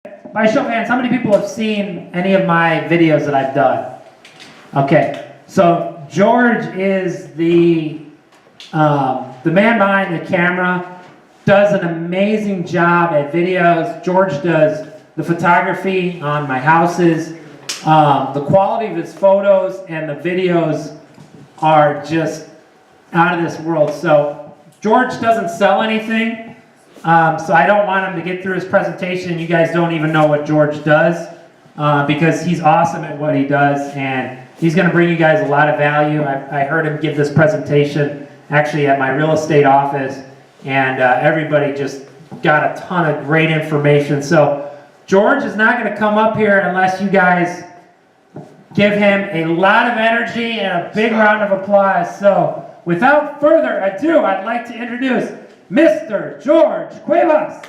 By show of hands, how many people have seen any of my videos that I've done? Okay, so George is the man behind the camera, does an amazing job at videos. George does the photography on my houses. The quality of his photos and the videos are just out of this world. So George doesn't sell anything. So I don't want him to get through his presentation. You guys don't even know what George does because he's awesome at what he does, and he's going to bring you guys a lot of value. I heard him give this presentation actually at my real estate office, and everybody just got a ton of great information. So George is not going to come up here unless you guys give him a lot of energy and a big round of applause. So without further ado, I'd like to introduce Mr. George Cuevas.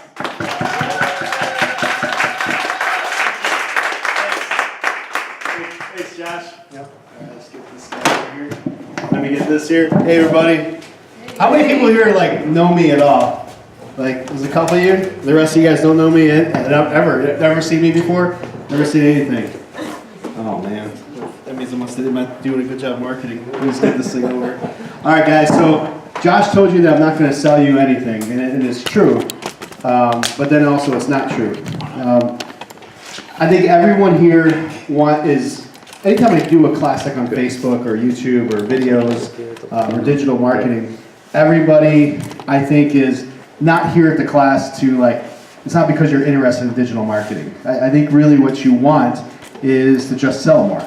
Thanks, Josh. Yep. All right, let's get this guy over here. Let me get this here. Hey, everybody. How many people here know me at all? There's a couple of you. The rest of you guys don't know me ever seen me before. Never seen anything. Oh man, that means I'm not doing a good job marketing. Let's get this thing over. All right, guys. So Josh told you that I'm not going to sell you anything, and it's true. But then also it's not true. I think everyone here anytime I do a classic on Facebook or YouTube or videos or digital marketing, everybody I think is not here at the class to it's not because you're interested in digital marketing. I think really what you want is to just sell more.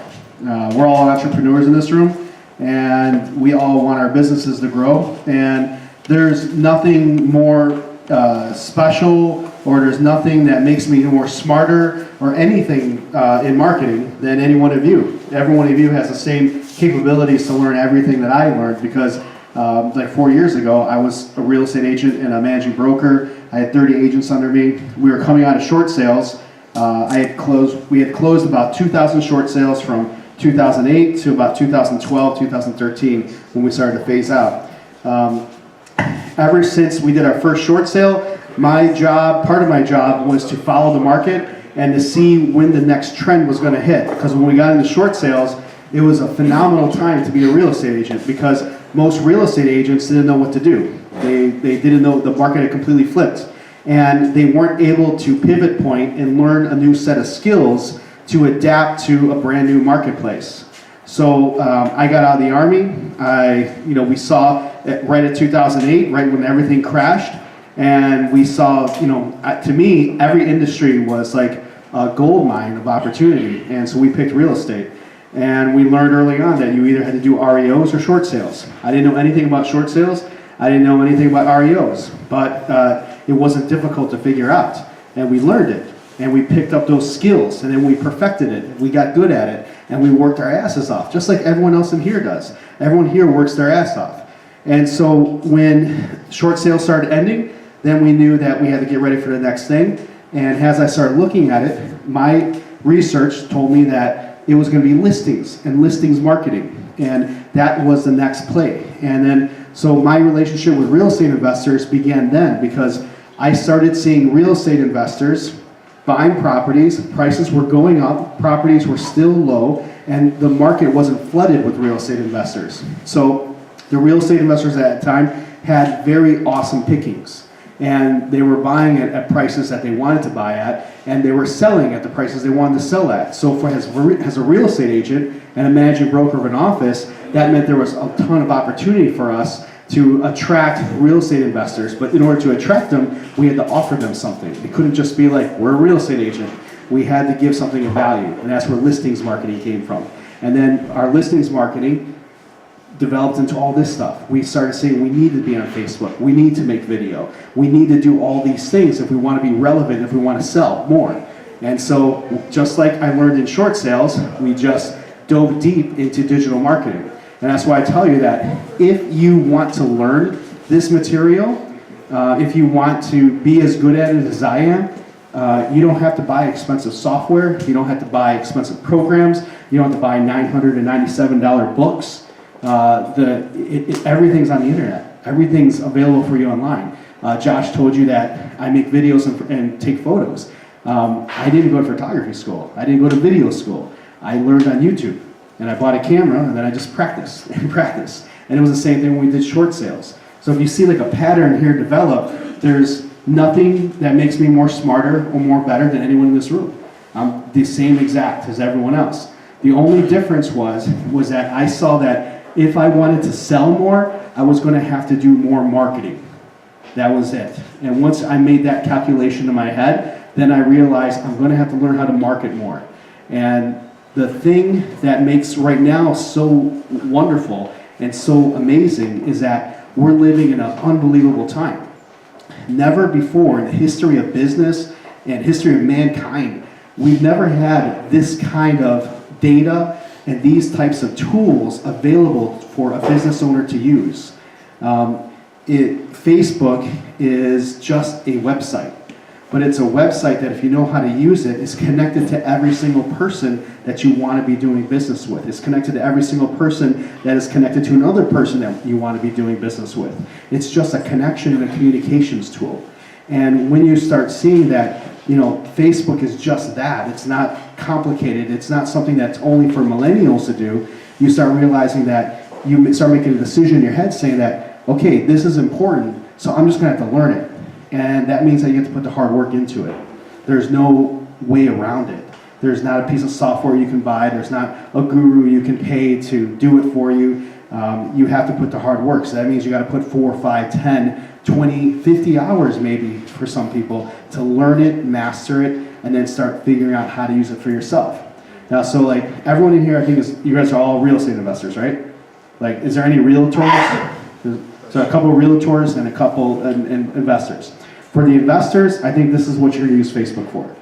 We're all entrepreneurs in this room, and we all want our businesses to grow, and there's nothing more special, or there's nothing that makes me more smarter or anything in marketing than any one of you. Every one of you has the same capabilities to learn everything that I learned because 4 years ago I was a real estate agent and a managing broker. I had 30 agents under me. We were coming out of short sales. We had closed about 2,000 short sales from 2008 to about 2012, 2013 when we started to phase out. Ever since we did our first short sale, part of my job was to follow the market and to see when the next trend was going to hit. Because when we got into short sales, it was a phenomenal time to be a real estate agent because most real estate agents didn't know what to do. They didn't know the market had completely flipped. And they weren't able to pivot point and learn a new set of skills to adapt to a brand new marketplace. So I got out of the Army. We saw right at 2008, right when everything crashed, and we saw, to me, every industry was like a gold mine of opportunity. And so we picked real estate. And we learned early on that you either had to do REOs or short sales. I didn't know anything about short sales. I didn't know anything about REOs, but it wasn't difficult to figure out. And we learned it. And we picked up those skills, and then we perfected it. We got good at it, and we worked our asses off, just like everyone else in here does. Everyone here works their ass off. And so when short sales started ending, then we knew that we had to get ready for the next thing. And as I started looking at it, my research told me that it was going to be listings and listings marketing. And that was the next play. And then, so my relationship with real estate investors began then because I started seeing real estate investors buying properties, prices were going up, properties were still low, and the market wasn't flooded with real estate investors. So the real estate investors at that time had very awesome pickings, and they were buying it at prices that they wanted to buy at, and they were selling at the prices they wanted to sell at. So as a real estate agent and a managing broker of an office, that meant there was a ton of opportunity for us to attract real estate investors. But in order to attract them, we had to offer them something. It couldn't just be like, we're a real estate agent. We had to give something of value, and that's where listings marketing came from. And then our listings marketing developed into all this stuff. We started saying we need to be on Facebook, we need to make video, we need to do all these things if we want to be relevant, if we want to sell more. And so, just like I learned in short sales, we just dove deep into digital marketing. And that's why I tell you that if you want to learn this material, if you want to be as good at it as I am, you don't have to buy expensive software, you don't have to buy expensive programs, you don't have to buy $997 books. Everything's on the internet. Everything's available for you online. Josh told you that I make videos and take photos. I didn't go to photography school. I didn't go to video school. I learned on YouTube. And I bought a camera, and then I just practiced and practiced. And it was the same thing when we did short sales. So if you see like a pattern here develop, there's nothing that makes me more smarter or more better than anyone in this room. I'm the same exact as everyone else. The only difference was that I saw that if I wanted to sell more, I was going to have to do more marketing. That was it. And once I made that calculation in my head, then I realized I'm going to have to learn how to market more. And the thing that makes right now so wonderful and so amazing is that we're living in an unbelievable time. Never before in the history of business and history of mankind, we've never had this kind of data and these types of tools available for a business owner to use. Facebook is just a website, but it's a website that if you know how to use it, is connected to every single person that you want to be doing business with. It's connected to every single person that is connected to another person that you want to be doing business with. It's just a connection and a communications tool. And when you start seeing that, Facebook is just that. It's not complicated. It's not something that's only for millennials to do. You start realizing that you start making a decision in your head saying that, okay, this is important, so I'm just going to have to learn it. And that means that you have to put the hard work into it. There's no way around it. There's not a piece of software you can buy. There's not a guru you can pay to do it for you. You have to put the hard work. So that means you got to put 4, 5, 10, 20, 50 hours maybe for some people to learn it, master it, and then start figuring out how to use it for yourself. Now, so like everyone in here, I think you guys are all real estate investors, right? Like, is there any realtors? So a couple of realtors and a couple investors. For the investors, I think this is what you're going to use Facebook for.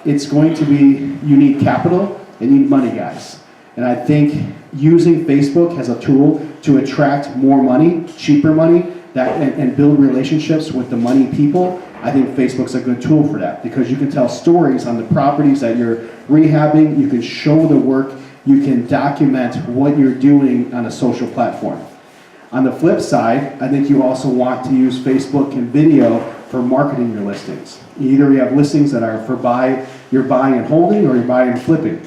It's going to be, you need capital and you need money, guys. And I think using Facebook as a tool to attract more money, cheaper money, and build relationships with the money people, I think Facebook's a good tool for that because you can tell stories on the properties that you're rehabbing, you can show the work, you can document what you're doing on a social platform. On the flip side, I think you also want to use Facebook and video for marketing your listings. Either you have listings that are for you're buying and holding, or you're buying and flipping.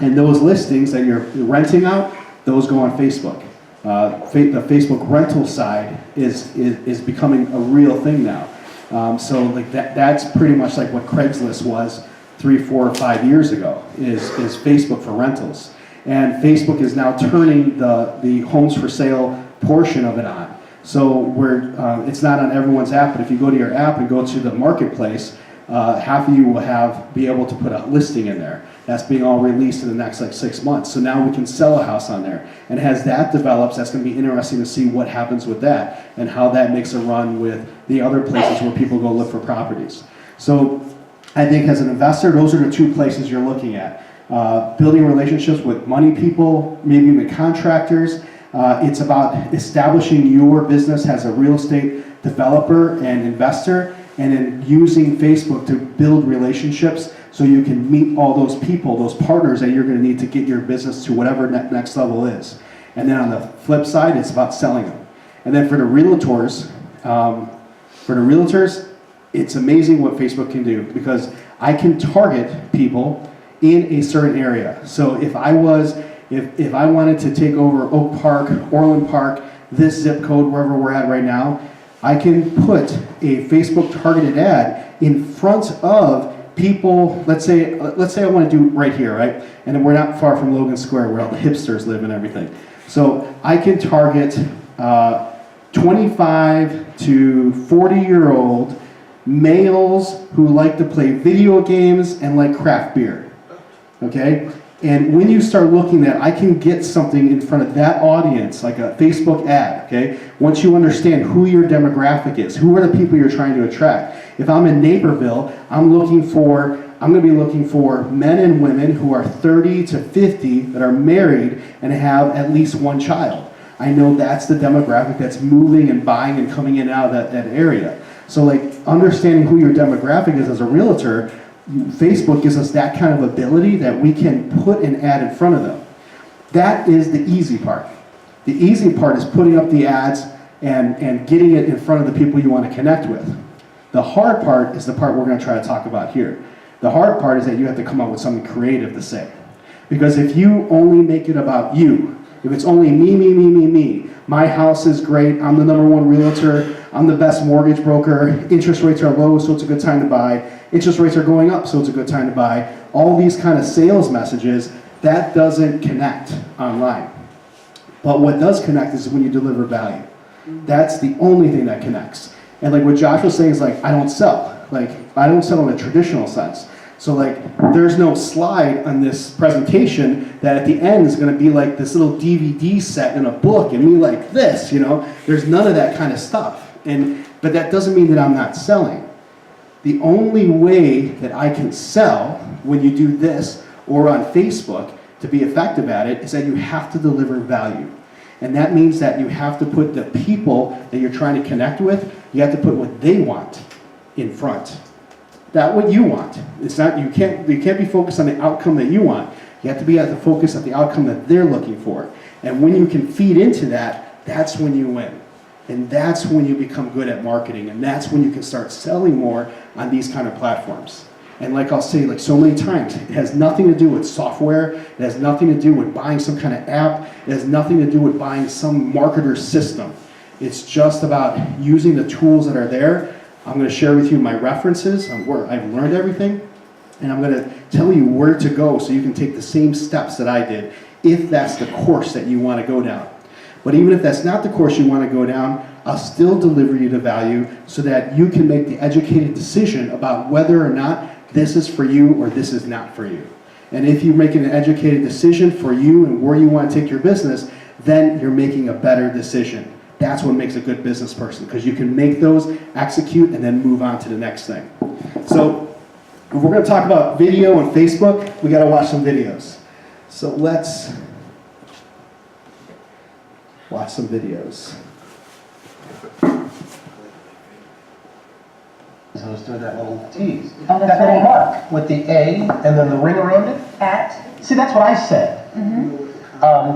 And those listings that you're renting out, those go on Facebook. The Facebook rental side is becoming a real thing now. So like that's pretty much like what Craigslist was 3, 4, or 5 years ago, is Facebook for rentals. And Facebook is now turning the homes for sale portion of it on. So it's not on everyone's app, but if you go to your app and go to the marketplace, half of you will be able to put a listing in there. That's being all released in the next 6 months. So now we can sell a house on there. And as that develops, that's going to be interesting to see what happens with that and how that makes a run with the other places where people go look for properties. So I think as an investor, those are the 2 places you're looking at. Building relationships with money people, maybe even contractors. It's about establishing your business as a real estate developer and investor, and then using Facebook to build relationships so you can meet all those people, those partners that you're going to need to get your business to whatever next level is. And then on the flip side, it's about selling them. And then for the realtors, it's amazing what Facebook can do because I can target people in a certain area. So if I wanted to take over Oak Park, Orland Park, this zip code, wherever we're at right now, I can put a Facebook targeted ad in front of people. Let's say I want to do right here, right? And we're not far from Logan Square where all the hipsters live and everything. So I can target 25 to 40-year-old males who like to play video games and like craft beer, okay? And when you start looking at, I can get something in front of that audience, like a Facebook ad, okay? Once you understand who your demographic is, who are the people you're trying to attract. If I'm in Naperville, I'm going to be looking for men and women who are 30 to 50 that are married and have at least 1 child. I know that's the demographic that's moving and buying and coming in and out of that area. So like understanding who your demographic is as a realtor, Facebook gives us that kind of ability that we can put an ad in front of them. That is the easy part. The easy part is putting up the ads and getting it in front of the people you want to connect with. The hard part is the part we're going to try to talk about here. The hard part is that you have to come up with something creative to say. Because if you only make it about you, if it's only me, my house is great, I'm the #1 realtor, I'm the best mortgage broker, interest rates are low, so it's a good time to buy, interest rates are going up, so it's a good time to buy, all these kind of sales messages, that doesn't connect online. But what does connect is when you deliver value. That's the only thing that connects. And like what Josh was saying is like, I don't sell. Like, I don't sell in a traditional sense. So like, there's no slide on this presentation that at the end is gonna be like this little DVD set in a book and me like this, you know? There's none of that kind of stuff. But that doesn't mean that I'm not selling. The only way that I can sell when you do this or on Facebook to be effective at it is that you have to deliver value. And that means that you have to put the people that you're trying to connect with, you have to put what they want in front. Not what you want. It's not, you can't be focused on the outcome that you want. You have to be at the focus of the outcome that they're looking for. And when you can feed into that, that's when you win. And that's when you become good at marketing. And that's when you can start selling more on these kind of platforms. And like I'll say like so many times, it has nothing to do with software. It has nothing to do with buying some kind of app. It has nothing to do with buying some marketer system. It's just about using the tools that are there. I'm going to share with you my references on where I've learned everything. And I'm going to tell you where to go so you can take the same steps that I did if that's the course that you want to go down. But even if that's not the course you want to go down, I'll still deliver you the value so that you can make the educated decision about whether or not this is for you or this is not for you. And if you're making an educated decision for you and where you want to take your business, then you're making a better decision. That's what makes a good business person, because you can make those, execute, and then move on to the next thing. So if we're going to talk about video and Facebook, we got to watch some videos. So let's watch some videos. I was doing that little tease. Oh, that's that little right. mark with the A and then the ring around it. At? See, that's what I said.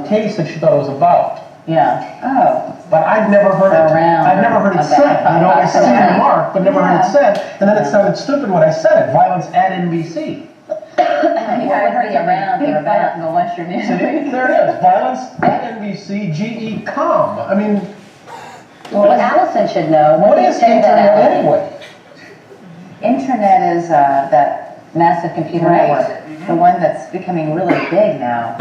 Katie said she thought it was about. Yeah. Oh. But I've never heard it. Around. I've never heard it Okay. said. You know, I see the Okay. mark, but never heard it Yeah. said. And then it sounded stupid when I said it. Violence at NBC. I heard the around or about in the Western See, there it is. Violence at NBC. GE com. I mean, Well, Allison should know. what do you is say to internet that? anyway? Internet is that massive computer network, the one that's becoming really big now.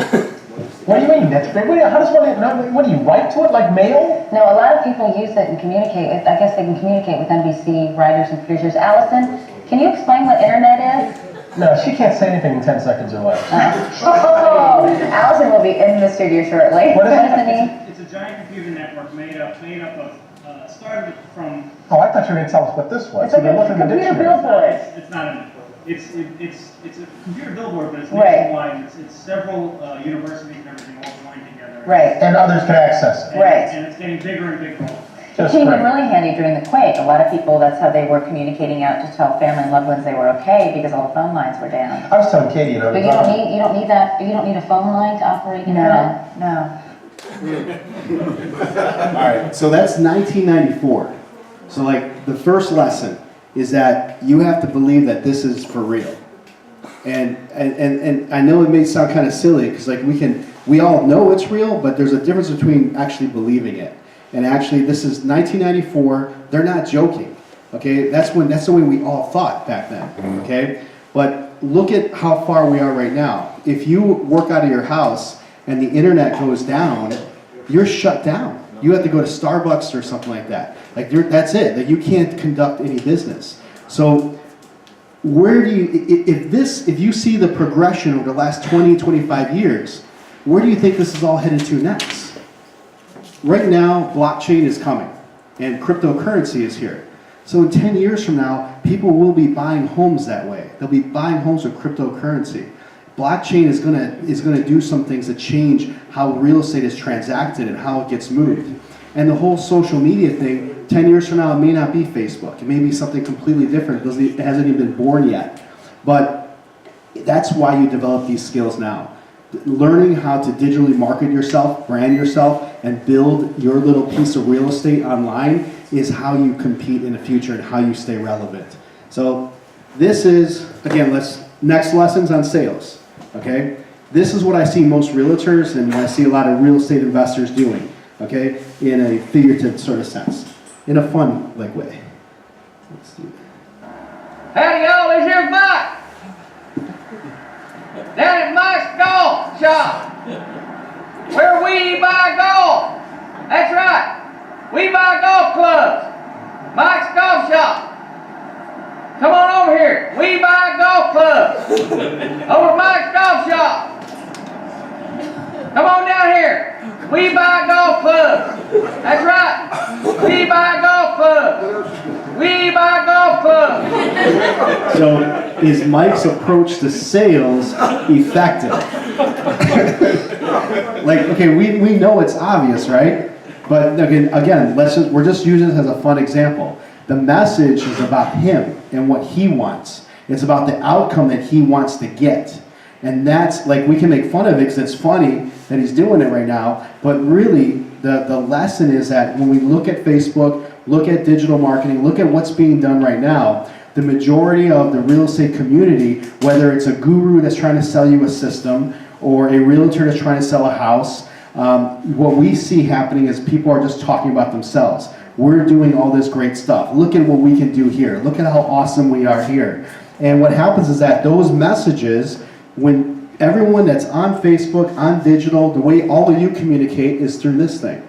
What do you mean? That's big. How does one? What do you write to it like mail? No, a lot of people use it and communicate. I guess they can communicate with NBC writers and producers. Allison, can you explain what internet is? No, she can't say anything in 10 seconds or less. Oh, Allison will be in the studio shortly. What is it? does it mean? It's a giant computer network made up of, started from. Oh, I thought you were going to tell us what this was. It's like You a looked in the computer dictionary. billboard. It's not a. It's a computer billboard, but it's Right. nationwide. It's several universities and everything all joined together. Right. And others can access it. And, Right. And it's getting bigger and bigger. It Just came in great. really handy during the quake. A lot of people, that's how they were communicating out to tell family and loved ones they were okay because all the phone lines were down. I was telling Katie, you know, But you don't need that. You don't need a phone line to operate internet. No. All right, so that's 1994. So like the first lesson is that you have to believe that this is for real. And I know it may sound kind of silly because like we all know it's real, but there's a difference between actually believing it. And actually this is 1994, they're not joking. Okay, that's the way we all thought back then. Okay? But look at how far we are right now. If you work out of your house and the internet goes down, you're shut down. You have to go to Starbucks or something like that. Like that's it. Like you can't conduct any business. So where do you, if you see the progression over the last 20, 25 years, where do you think this is all headed to next? Right now, blockchain is coming and cryptocurrency is here. So in 10 years from now, people will be buying homes that way. They'll be buying homes with cryptocurrency. Blockchain is gonna do some things that change how real estate is transacted and how it gets moved. And the whole social media thing, 10 years from now, it may not be Facebook. It may be something completely different. It hasn't even been born yet. But that's why you develop these skills now. Learning how to digitally market yourself, brand yourself, and build your little piece of real estate online is how you compete in the future and how you stay relevant. So this is, again, next lessons on sales, okay? This is what I see most realtors and I see a lot of real estate investors doing, okay? In a figurative sort of sense, in a fun like way. Let's do that. Howdy y'all, this here's Mike. Down at Mike's Golf Shop, where we buy golf. That's right, we buy golf clubs. Mike's Golf Shop. Come on over here, we buy golf clubs. Over at Mike's Golf Shop. Come on down here, we buy golf clubs. That's right, we buy golf clubs. We buy golf clubs. So is Mike's approach to sales effective? Like, okay, we know it's obvious, right? But again, we're just using this as a fun example. The message is about him and what he wants. It's about the outcome that he wants to get. And that's, like, we can make fun of it because it's funny that he's doing it right now, but really the lesson is that when we look at Facebook, look at digital marketing, look at what's being done right now, the majority of the real estate community, whether it's a guru that's trying to sell you a system or a realtor that's trying to sell a house, what we see happening is people are just talking about themselves. We're doing all this great stuff. Look at what we can do here. Look at how awesome we are here. And what happens is that those messages, when everyone that's on Facebook, on digital, the way all of you communicate is through this thing.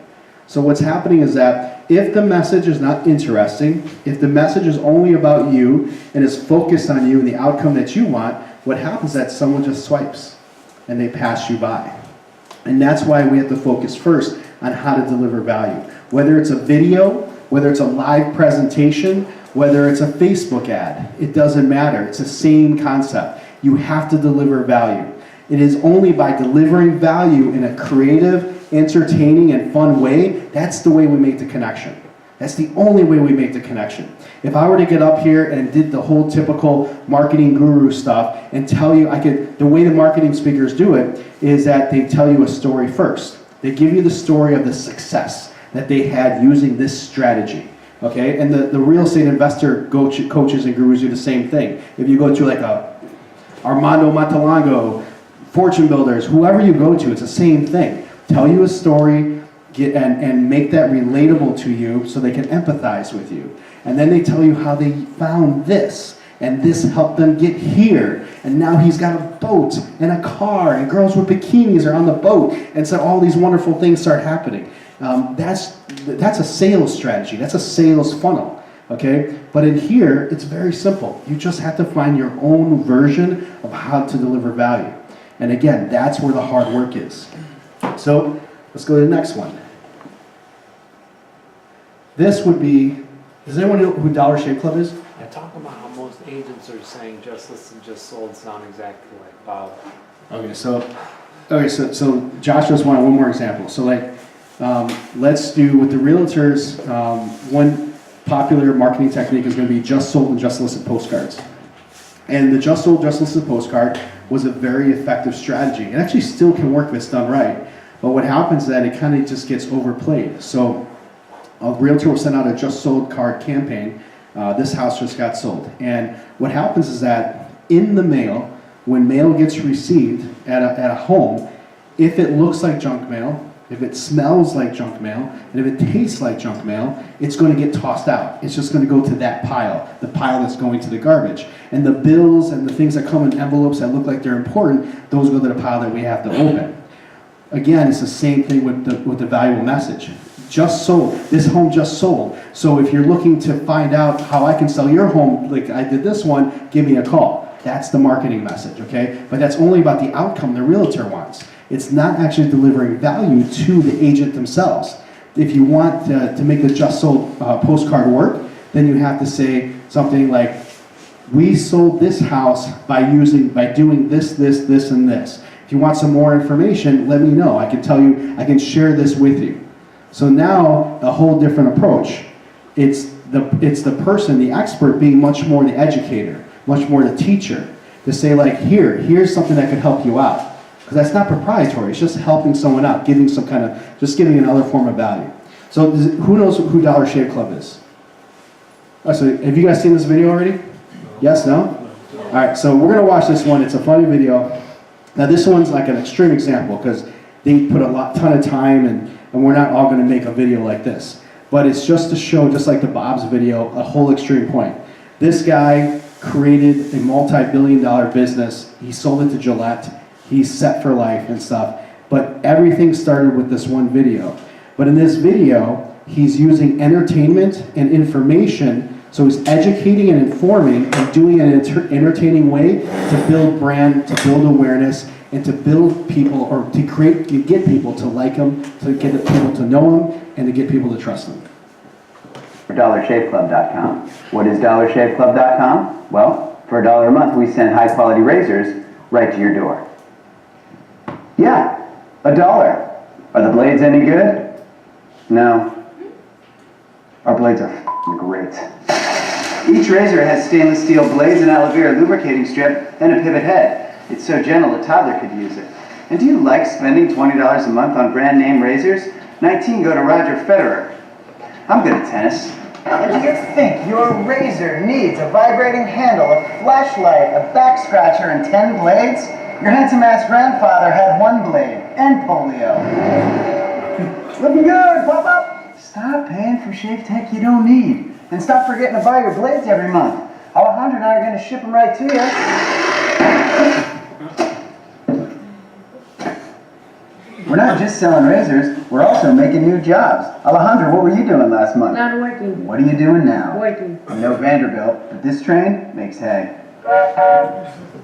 So what's happening is that if the message is not interesting, if the message is only about you and is focused on you and the outcome that you want, what happens is that someone just swipes and they pass you by. And that's why we have to focus first on how to deliver value. Whether it's a video, whether it's a live presentation, whether it's a Facebook ad, it doesn't matter. It's the same concept. You have to deliver value. It is only by delivering value in a creative, entertaining, and fun way, that's the way we make the connection. That's the only way we make the connection. If I were to get up here and did the whole typical marketing guru stuff and tell you, the way the marketing speakers do it is that they tell you a story first. They give you the story of the success that they had using this strategy. Okay, and the real estate investor coaches and gurus do the same thing. If you go to like a Armando Montalongo, Fortune Builders, whoever you go to, it's the same thing. Tell you a story, and make that relatable to you so they can empathize with you. And then they tell you how they found this, and this helped them get here. And now he's got a boat and a car, and girls with bikinis are on the boat, and so all these wonderful things start happening. That's a sales strategy. That's a sales funnel, okay? But in here, it's very simple. You just have to find your own version of how to deliver value. And again, that's where the hard work is. So let's go to the next one. This would be, does anyone know who Dollar Shave Club is? Yeah, talk about how most agents are saying just listen, just sold sound exactly like Bob. Okay, so Josh just wanted one more example. So let's do with the realtors, one popular marketing technique is going to be just sold and just listed postcards. And the just sold, just listed postcard was a very effective strategy. It actually still can work if it's done right. But what happens is that it kind of just gets overplayed. So a realtor will send out a just sold card campaign. This house just got sold. And what happens is that in the mail, when mail gets received at a home, if it looks like junk mail, if it smells like junk mail, and if it tastes like junk mail, it's going to get tossed out. It's just going to go to that pile, the pile that's going to the garbage. And the bills and the things that come in envelopes that look like they're important, those go to the pile that we have to open. Again, it's the same thing with the valuable message. Just sold. This home just sold. So if you're looking to find out how I can sell your home, like I did this one, give me a call. That's the marketing message, okay? But that's only about the outcome the realtor wants. It's not actually delivering value to the agent themselves. If you want to make the just sold postcard work, then you have to say something like, we sold this house by doing this, and this. If you want some more information, let me know. I can tell you, I can share this with you. So now, a whole different approach. It's the person, the expert, being much more the educator, much more the teacher, to say like, here's something that could help you out. Because that's not proprietary, it's just helping someone out, giving another form of value. So who knows who Dollar Shave Club is? Oh, so have you guys seen this video already? Yes, no? All right, so we're gonna watch this one. It's a funny video. Now this one's like an extreme example because they put a ton of time and we're not all gonna make a video like this. But it's just to show, just like the Bob's video, a whole extreme point. This guy created a multi-billion-dollar business. He sold it to Gillette. He's set for life and stuff. But everything started with this one video. But in this video, he's using entertainment and information, so he's educating and informing and doing it in an entertaining way to build brand, to build awareness, and to build people, or to get people to like him, to get people to know him, and to get people to trust him. DollarShaveClub.com. What is DollarShaveClub.com? Well, for $1 a month, we send high-quality razors right to your door. Yeah, $1. Are the blades any good? No. Our blades are f***ing great. Each razor has stainless steel blades, an aloe vera lubricating strip, and a pivot head. It's so gentle a toddler could use it. And do you like spending $20 a month on brand name razors? 19 go to Roger Federer. I'm good at tennis. And do you think your razor needs a vibrating handle, a flashlight, a back scratcher, and 10 blades? Your handsome-ass grandfather had 1 blade and polio. Looking good, Pop-Up! Stop paying for shave tech you don't need. And stop forgetting to buy your blades every month. Alejandro and I are going to ship them right to you. We're not just selling razors, we're also making new jobs. Alejandro, what were you doing last month? Not working. What are you doing now? Working. No Vanderbilt, but this train makes hay.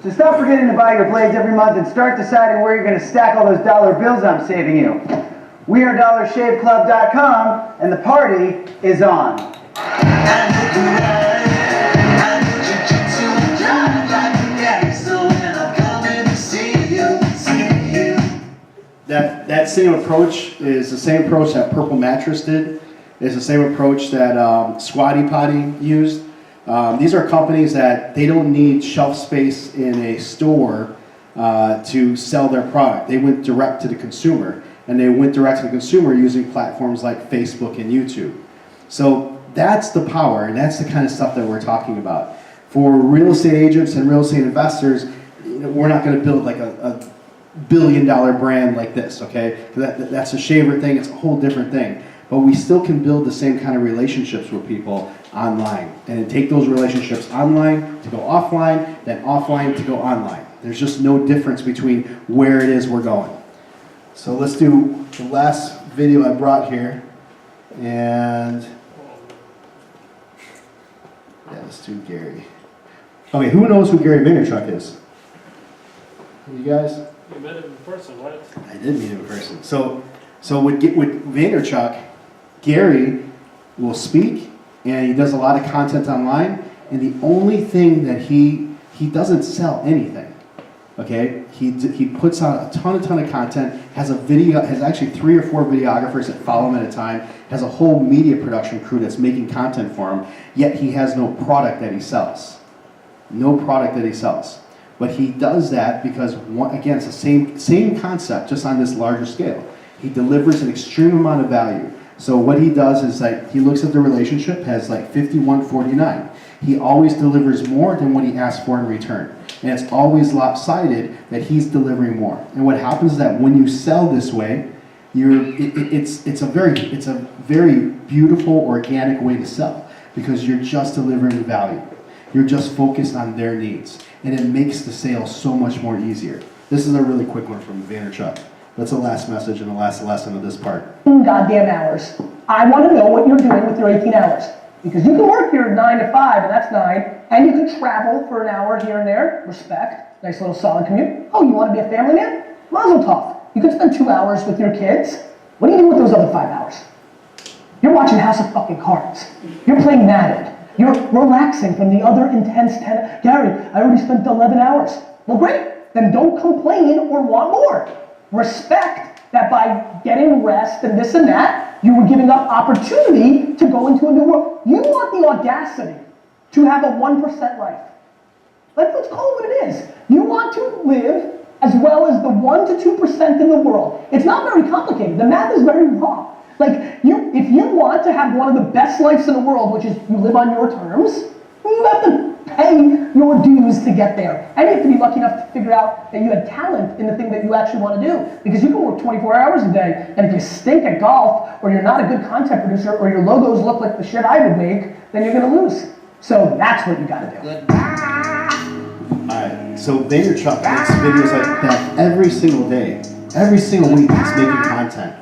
So stop forgetting to buy your blades every month and start deciding where you're going to stack all those dollar bills I'm saving you. We are DollarShaveClub.com, and the party is on. That same approach is the same approach that Purple Mattress did. It's the same approach that Squatty Potty used. These are companies that they don't need shelf space in a store to sell their product. They went direct to the consumer, and they went direct to the consumer using platforms like Facebook and YouTube. So that's the power, and that's the kind of stuff that we're talking about. For real estate agents and real estate investors, we're not going to build like a billion-dollar brand like this, okay? That's a shaver thing, it's a whole different thing. But we still can build the same kind of relationships with people online. And take those relationships online to go offline, then offline to go online. There's just no difference between where it is we're going. So let's do the last video I brought here. And yeah, let's do Gary. Okay, who knows who Gary Vaynerchuk is? You guys? You met him in person, right? I did meet him in person. So with Vaynerchuk, Gary will speak, and he does a lot of content online, and the only thing that he doesn't sell anything, okay? He puts out a ton of content, has actually 3 or 4 videographers that follow him at a time, has a whole media production crew that's making content for him, yet he has no product that he sells. No product that he sells. But he does that because, again, it's the same concept, just on this larger scale. He delivers an extreme amount of value. So what he does is like, he looks at the relationship, has like 51-49. He always delivers more than what he asks for in return. And it's always lopsided that he's delivering more. And what happens is that when you sell this way, it's a very beautiful, organic way to sell, because you're just delivering value. You're just focused on their needs. And it makes the sale so much more easier. This is a really quick one from Vaynerchuk. That's the last message and the last lesson of this part. Goddamn hours. I want to know what you're doing with your 18 hours. Because you can work here 9 to 5, and that's 9, and you can travel for an hour here and there. Respect. Nice little solid commute. Oh, you want to be a family man? Mazel tov. You can spend 2 hours with your kids. What do you do with those other 5 hours? You're watching House of fucking Cards. You're playing Madden. You're relaxing from the other intense 10. Gary, I already spent 11 hours. Well, great. Then don't complain or want more. Respect that by getting rest and this and that, you were giving up opportunity to go into a new world. You want the audacity to have a 1% life. Let's call it what it is. You want to live as well as the 1 to 2% in the world. It's not very complicated. The math is very raw. Like, if you want to have one of the best lives in the world, which is you live on your terms, you have to pay your dues to get there. And you have to be lucky enough to figure out that you had talent in the thing that you actually want to do. Because you can work 24 hours a day, and if you stink at golf, or you're not a good content producer, or your logos look like the shit I would make, then you're gonna lose. So that's what you gotta do. Alright, so Vaynerchuk makes videos like that every single day. Every single week he's making content.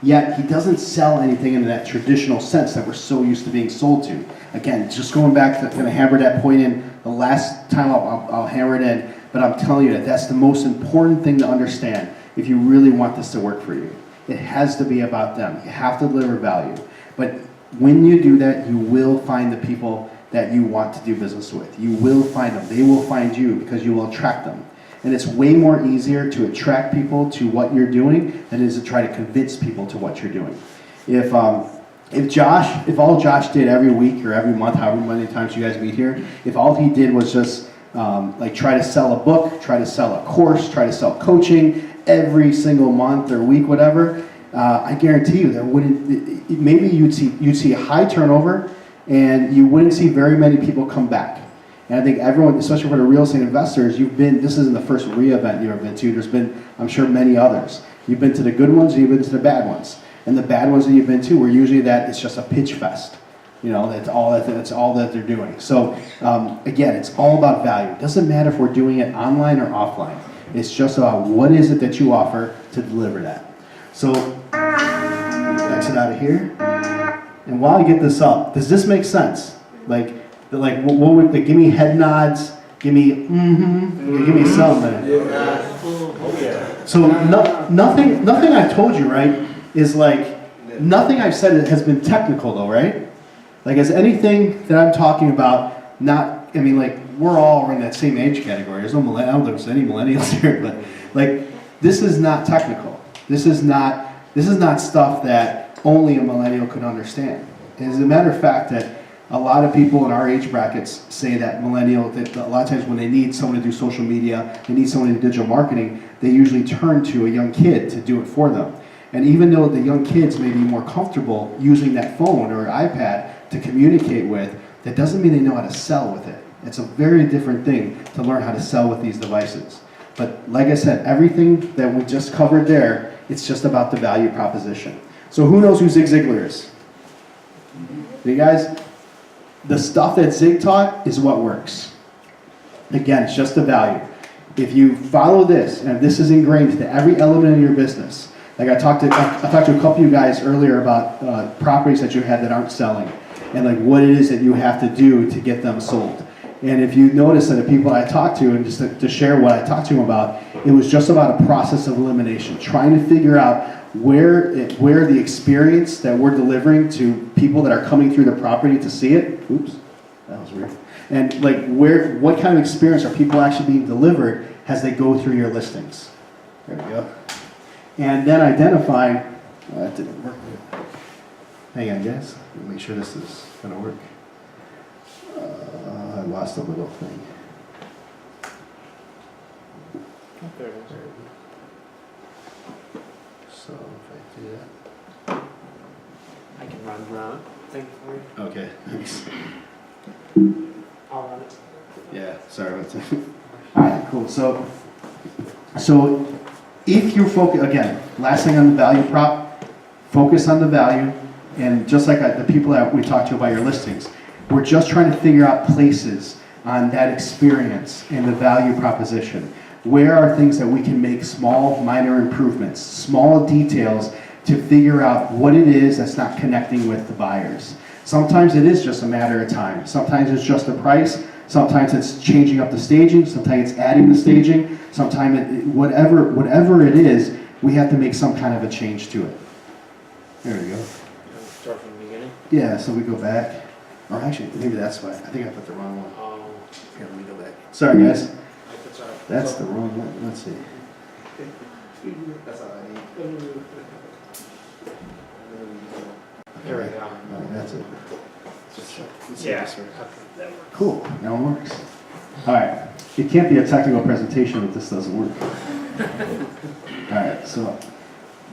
Yet he doesn't sell anything in that traditional sense that we're so used to being sold to. Again, just going back to kind of hammer that point in the last time I'll hammer it in, but I'm telling you that that's the most important thing to understand if you really want this to work for you. It has to be about them. You have to deliver value. But when you do that, you will find the people that you want to do business with. You will find them. They will find you because you will attract them. And it's way more easier to attract people to what you're doing than it is to try to convince people to what you're doing. If all Josh did every week or every month, however many times you guys meet here, if all he did was just like try to sell a book, try to sell a course, try to sell coaching every single month or week, whatever, I guarantee you there wouldn't. Maybe you'd see a high turnover, and you wouldn't see very many people come back. And I think everyone, especially for the real estate investors, this isn't the first RE-event you've ever been to. There's been, I'm sure, many others. You've been to the good ones, and you've been to the bad ones. And the bad ones that you've been to were usually that it's just a pitch fest. You know, that's all that they're doing. So again, it's all about value. It doesn't matter if we're doing it online or offline. It's just about what is it that you offer to deliver that. So exit out of here. And while I get this up, does this make sense? Like what would give me head nods, give me give me something. So nothing I've told you, right, is like nothing I've said has been technical though, right? Like is anything that I'm talking about not? I mean, like we're all in that same age category. There's no I don't think there's any millennials here, but like this is not technical. This is not stuff that only a millennial could understand. As a matter of fact, that a lot of people in our age brackets say that that a lot of times when they need someone to do social media, they need someone to do digital marketing, they usually turn to a young kid to do it for them. And even though the young kids may be more comfortable using that phone or iPad to communicate with, that doesn't mean they know how to sell with it. It's a very different thing to learn how to sell with these devices. But like I said, everything that we just covered there, it's just about the value proposition. So who knows who Zig Ziglar is? You guys? The stuff that Zig taught is what works. Again, it's just the value. If you follow this, and this is ingrained into every element of your business, like I talked to a couple of you guys earlier about properties that you had that aren't selling, and like what it is that you have to do to get them sold. And if you notice that the people I talked to, and just to share what I talked to them about, it was just about a process of elimination, trying to figure out where the experience that we're delivering to people that are coming through the property to see it, oops, that was weird, and like what kind of experience are people actually being delivered as they go through your listings. There we go. And then identifying, that didn't work. Hang on guys, let me make sure this is gonna work. I lost a little thing. There it is. So if I do that. I can run thing for you. Okay, thanks. I'll run it. Yeah, sorry about that. All right, cool. So if you focus, again, last thing on the value prop, focus on the value, and just like the people that we talked to about your listings, we're just trying to figure out places on that experience and the value proposition. Where are things that we can make small, minor improvements, small details to figure out what it is that's not connecting with the buyers. Sometimes it is just a matter of time. Sometimes it's just the price. Sometimes it's changing up the staging. Sometimes it's adding the staging. Sometimes whatever it is, we have to make some kind of a change to it. There we go. Start from the beginning. Yeah, so we go back. Or actually, maybe that's why. I think I put the wrong one. Oh. Here, let me go back. Sorry, guys. That's the wrong one. Let's see. That's all I need. There we go. All right, that's it. Yeah. Cool. Now it works. All right. It can't be a technical presentation if this doesn't work. All right. So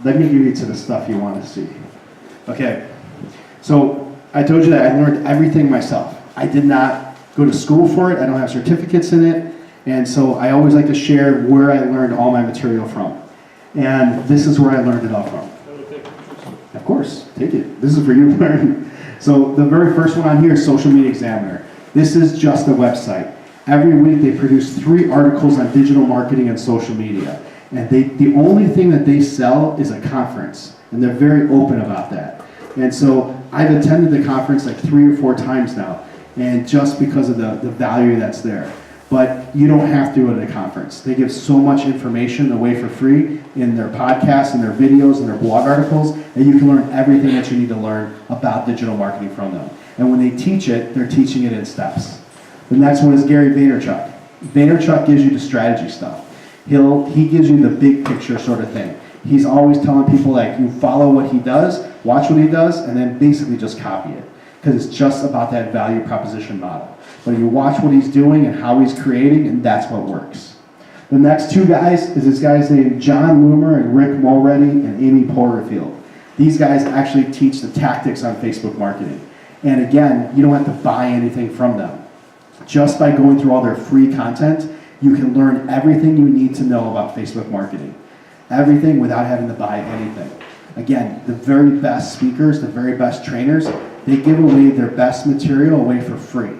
let me give you to the stuff you want to see. Okay, so I told you that I learned everything myself. I did not go to school for it. I don't have certificates in it. And so I always like to share where I learned all my material from. And this is where I learned it all from. Of course, take it. This is for you to learn. So the very first one on here is Social Media Examiner. This is just a website. Every week they produce 3 articles on digital marketing and social media. And the only thing that they sell is a conference. And they're very open about that. And so I've attended the conference like 3 or 4 times now. And just because of the value that's there. But you don't have to go to the conference. They give so much information away for free in their podcasts and their videos and their blog articles that you can learn everything that you need to learn about digital marketing from them. And when they teach it, they're teaching it in steps. The next one is Gary Vaynerchuk. Vaynerchuk gives you the strategy stuff. He gives you the big picture sort of thing. He's always telling people like, you follow what he does, watch what he does, and then basically just copy it. Because it's just about that value proposition model. But you watch what he's doing and how he's creating, and that's what works. The next 2 guys is this guy's named John Loomer and Rick Mulready and Amy Porterfield. These guys actually teach the tactics on Facebook marketing. And again, you don't have to buy anything from them. Just by going through all their free content, you can learn everything you need to know about Facebook marketing. Everything without having to buy anything. Again, the very best speakers, the very best trainers, they give away their best material away for free.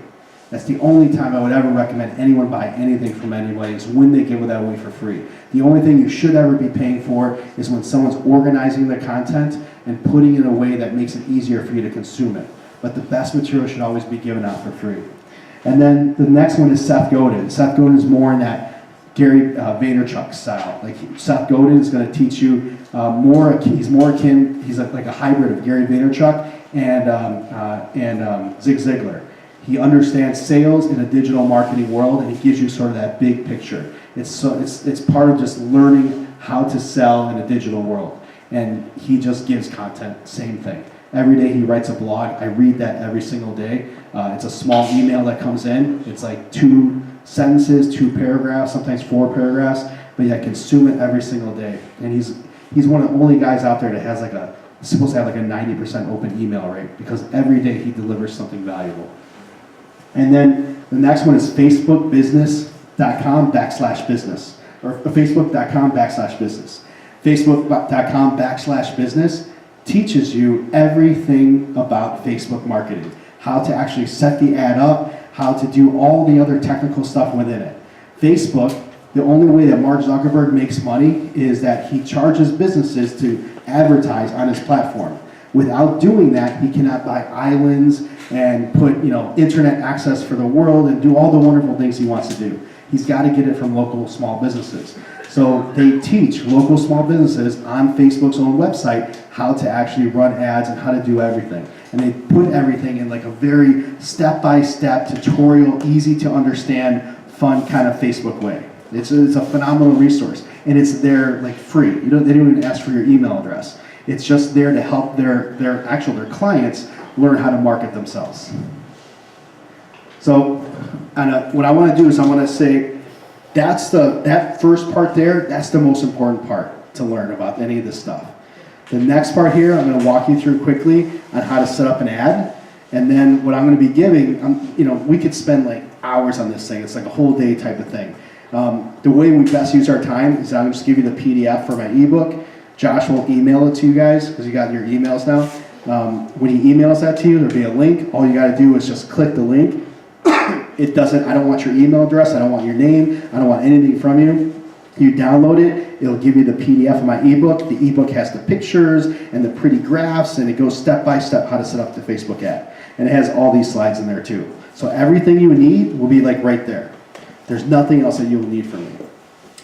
That's the only time I would ever recommend anyone buy anything from anybody is when they give that away for free. The only thing you should ever be paying for is when someone's organizing the content and putting it in a way that makes it easier for you to consume it. But the best material should always be given out for free. And then the next one is Seth Godin. Seth Godin is more in that Gary Vaynerchuk style. Like Seth Godin is going to teach you he's more akin, he's like a hybrid of Gary Vaynerchuk and Zig Ziglar. He understands sales in a digital marketing world, and he gives you sort of that big picture. It's part of just learning how to sell in a digital world. And he just gives content, same thing. Every day he writes a blog. I read that every single day. It's a small email that comes in. It's like 2 sentences, 2 paragraphs, sometimes 4 paragraphs, but I consume it every single day. And he's one of the only guys out there that has supposed to have like a 90% open email rate, because every day he delivers something valuable. And then the next one is facebookbusiness.com/business, or facebook.com/business. Facebook.com/business teaches you everything about Facebook marketing, how to actually set the ad up, how to do all the other technical stuff within it. Facebook, the only way that Mark Zuckerberg makes money is that he charges businesses to advertise on his platform. Without doing that, he cannot buy islands and put internet access for the world and do all the wonderful things he wants to do. He's got to get it from local small businesses. So they teach local small businesses on Facebook's own website how to actually run ads and how to do everything. And they put everything in like a very step-by-step tutorial, easy to understand, fun kind of Facebook way. It's a phenomenal resource, and it's there like free. They don't even ask for your email address. It's just there to help their clients learn how to market themselves. So, what I want to do is I want to say that first part there, that's the most important part to learn about any of this stuff. The next part here, I'm going to walk you through quickly on how to set up an ad, and then what I'm going to be giving, we could spend like hours on this thing. It's like a whole day type of thing. The way we best use our time is I'm just give you the PDF for my ebook. Josh will email it to you guys because you got your emails now. When he emails that to you, there'll be a link. All you got to do is just click the link. I don't want your email address. I don't want your name. I don't want anything from you. You download it. It'll give you the PDF of my ebook. The ebook has the pictures and the pretty graphs, and it goes step by step how to set up the Facebook ad. And it has all these slides in there too. So everything you need will be like right there. There's nothing else that you'll need from me.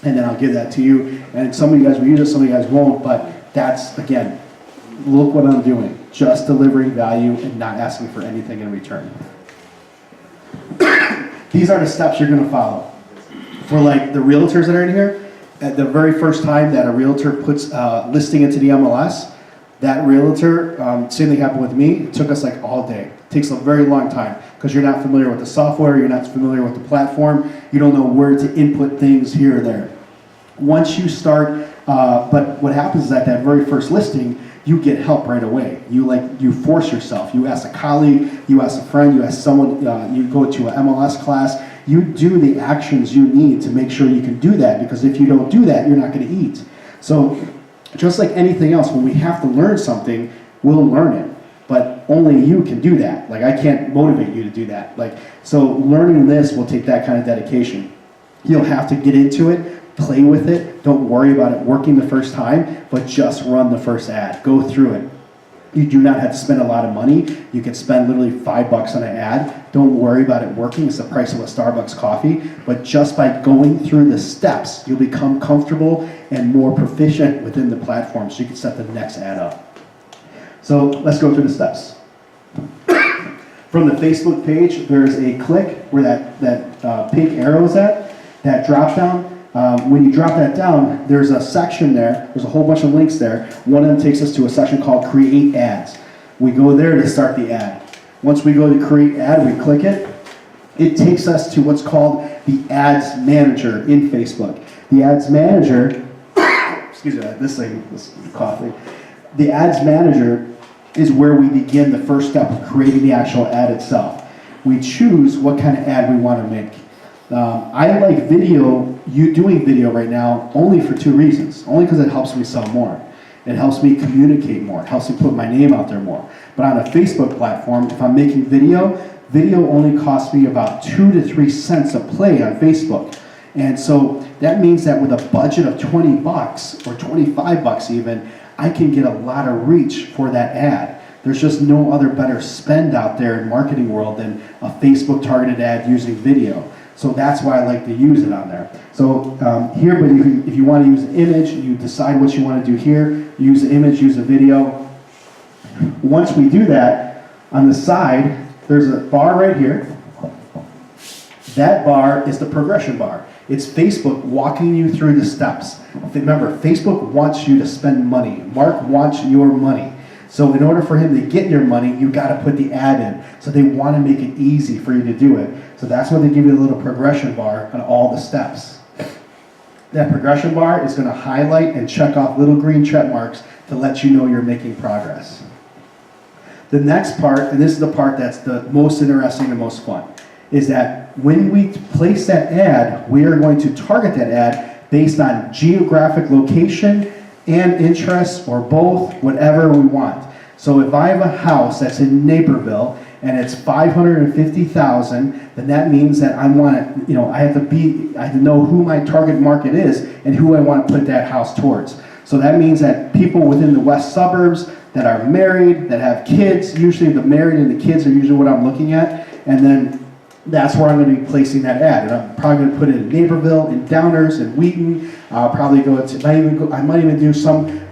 And then I'll give that to you. And some of you guys will use it, some of you guys won't, but that's, again, look what I'm doing. Just delivering value and not asking for anything in return. These are the steps you're going to follow. For like the realtors that are in here, at the very first time that a realtor puts listing into the MLS, that realtor, same thing happened with me, it took us like all day. It takes a very long time because you're not familiar with the software, you're not familiar with the platform, you don't know where to input things here or there. Once you start But what happens is that very first listing, you get help right away. You force yourself. You ask a colleague, you ask a friend, you ask someone, you go to an MLS class, you do the actions you need to make sure you can do that, because if you don't do that, you're not gonna eat. So just like anything else, when we have to learn something, we'll learn it. But only you can do that. Like, I can't motivate you to do that. So learning this will take that kind of dedication. You'll have to get into it, play with it, don't worry about it working the first time, but just run the first ad, go through it. You do not have to spend a lot of money. You can spend literally $5 on an ad. Don't worry about it working. It's the price of a Starbucks coffee. But just by going through the steps, you'll become comfortable and more proficient within the platform, so you can set the next ad up. So let's go through the steps. From the Facebook page, there's a click where that pink arrow is at, that drop down. When you drop that down, there's a section there, there's a whole bunch of links there. One of them takes us to a section called Create Ads. We go there to start the ad. Once we go to Create Ad, we click it. It takes us to what's called the Ads Manager in Facebook. The Ads Manager, excuse me, this coughing. The Ads Manager is where we begin the first step of creating the actual ad itself. We choose what kind of ad we want to make. I like doing video right now only for two reasons. Only because it helps me sell more. It helps me communicate more. It helps me put my name out there more. But on a Facebook platform, if I'm making video only costs me about 2 to 3 cents a play on Facebook. And so that means that with a budget of $20 or $25 even, I can get a lot of reach for that ad. There's just no other better spend out there in marketing world than a Facebook targeted ad using video. So that's why I like to use it on there. So here, but if you want to use an image, you decide what you want to do here. Use the image, use the video. Once we do that, on the side, there's a bar right here. That bar is the progression bar. It's Facebook walking you through the steps. Remember, Facebook wants you to spend money. Mark wants your money. So in order for him to get your money, you got to put the ad in. So they want to make it easy for you to do it. So that's why they give you a little progression bar on all the steps. That progression bar is going to highlight and check off little green check marks to let you know you're making progress. The next part, and this is the part that's the most interesting and most fun, is that when we place that ad, we are going to target that ad based on geographic location and interests, or both, whatever we want. So if I have a house that's in Naperville and it's $550,000, then that means that I want to, I have to know who my target market is and who I want to put that house towards. So that means that people within the west suburbs that are married, that have kids, usually the married and the kids are usually what I'm looking at, and then that's where I'm going to be placing that ad. And I'm probably going to put it in Naperville, in Downers, in Wheaton. I'll probably I might even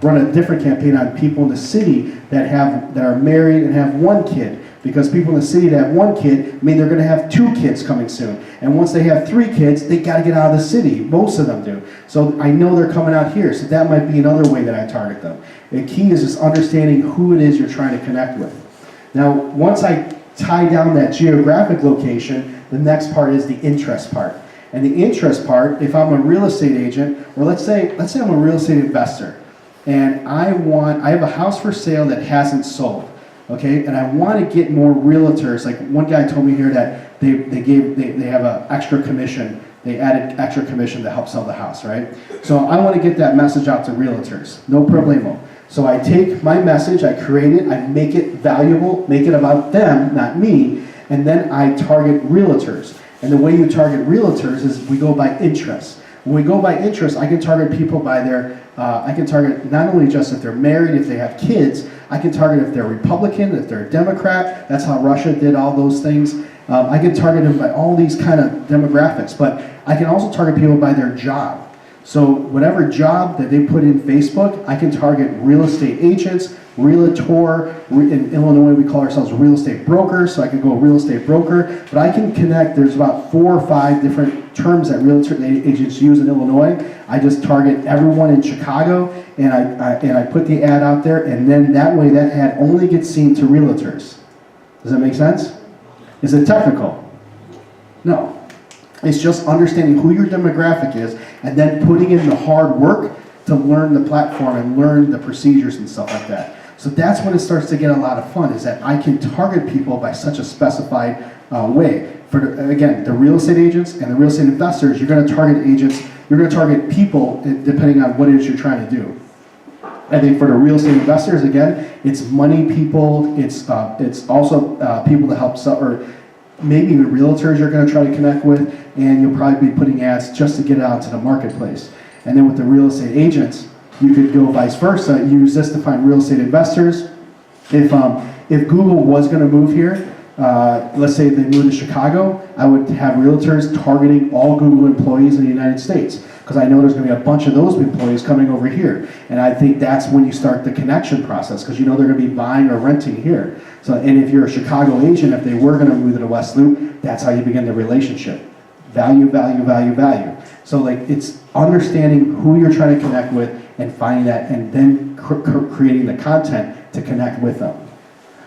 run a different campaign on people in the city that are married and have one kid. Because people in the city that have one kid mean they're going to have 2 kids coming soon. And once they have 3 kids, they got to get out of the city. Most of them do. So I know they're coming out here. So that might be another way that I target them. The key is just understanding who it is you're trying to connect with. Now, once I tie down that geographic location, the next part is the interest part. And the interest part, if I'm a real estate agent, or let's say I'm a real estate investor, and I have a house for sale that hasn't sold, okay, and I want to get more realtors. Like one guy told me here that they have an extra commission. They added extra commission to help sell the house, right? So I want to get that message out to realtors. No problemo. So I take my message, I create it, I make it valuable, make it about them, not me, and then I target realtors. And the way you target realtors is we go by interest. When we go by interest, I can target people by I can target not only just if they're married, if they have kids, I can target if they're Republican, if they're Democrat. That's how Russia did all those things. I can target them by all these kind of demographics, but I can also target people by their job. So whatever job that they put in Facebook, I can target real estate agents, realtor. In Illinois, we call ourselves real estate brokers, so I can go real estate broker. But I can connect, there's about 4 or 5 different terms that real estate agents use in Illinois. I just target everyone in Chicago, and I put the ad out there, and then that way that ad only gets seen to realtors. Does that make sense? Is it technical? No. It's just understanding who your demographic is and then putting in the hard work to learn the platform and learn the procedures and stuff like that. So that's when it starts to get a lot of fun, is that I can target people by such a specified way. For again, the real estate agents and the real estate investors, you're going to target agents, you're going to target people depending on what it is you're trying to do. I think for the real estate investors, again, it's money people, it's also people to help sell, or maybe even realtors you're going to try to connect with, and you'll probably be putting ads just to get it out to the marketplace. And then with the real estate agents, you could go vice versa, use this to find real estate investors. If Google was going to move here, let's say they moved to Chicago, I would have realtors targeting all Google employees in the United States, because I know there's going to be a bunch of those employees coming over here. And I think that's when you start the connection process, because you know they're going to be buying or renting here. So, and if you're a Chicago agent, if they were going to move to the West Loop, that's how you begin the relationship. Value, value, value, value. So like it's understanding who you're trying to connect with and finding that, and then creating the content to connect with them.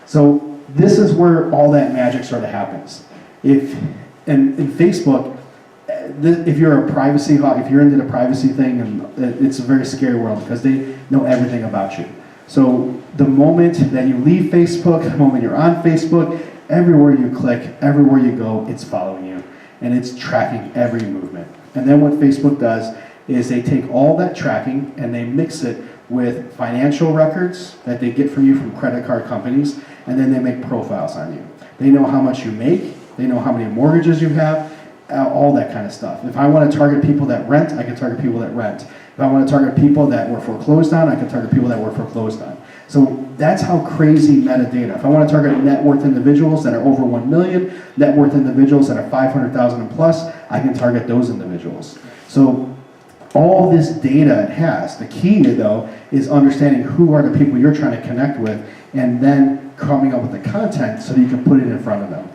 So this is where all that magic sort of happens. If in Facebook, if you're a privacy hawk, if you're into the privacy thing, and it's a very scary world because they know everything about you. So the moment that you leave Facebook, the moment you're on Facebook, everywhere you click, everywhere you go, it's following you, and it's tracking every movement. And then what Facebook does is they take all that tracking and they mix it with financial records that they get from you from credit card companies, and then they make profiles on you. They know how much you make, they know how many mortgages you have, all that kind of stuff. If I want to target people that rent, I can target people that rent. If I want to target people that were foreclosed on, I can target people that were foreclosed on. So that's how crazy metadata. If I want to target net worth individuals that are over 1 million, net worth individuals that are 500,000 and plus, I can target those individuals. So all this data it has, the key though is understanding who are the people you're trying to connect with, and then coming up with the content so that you can put it in front of them.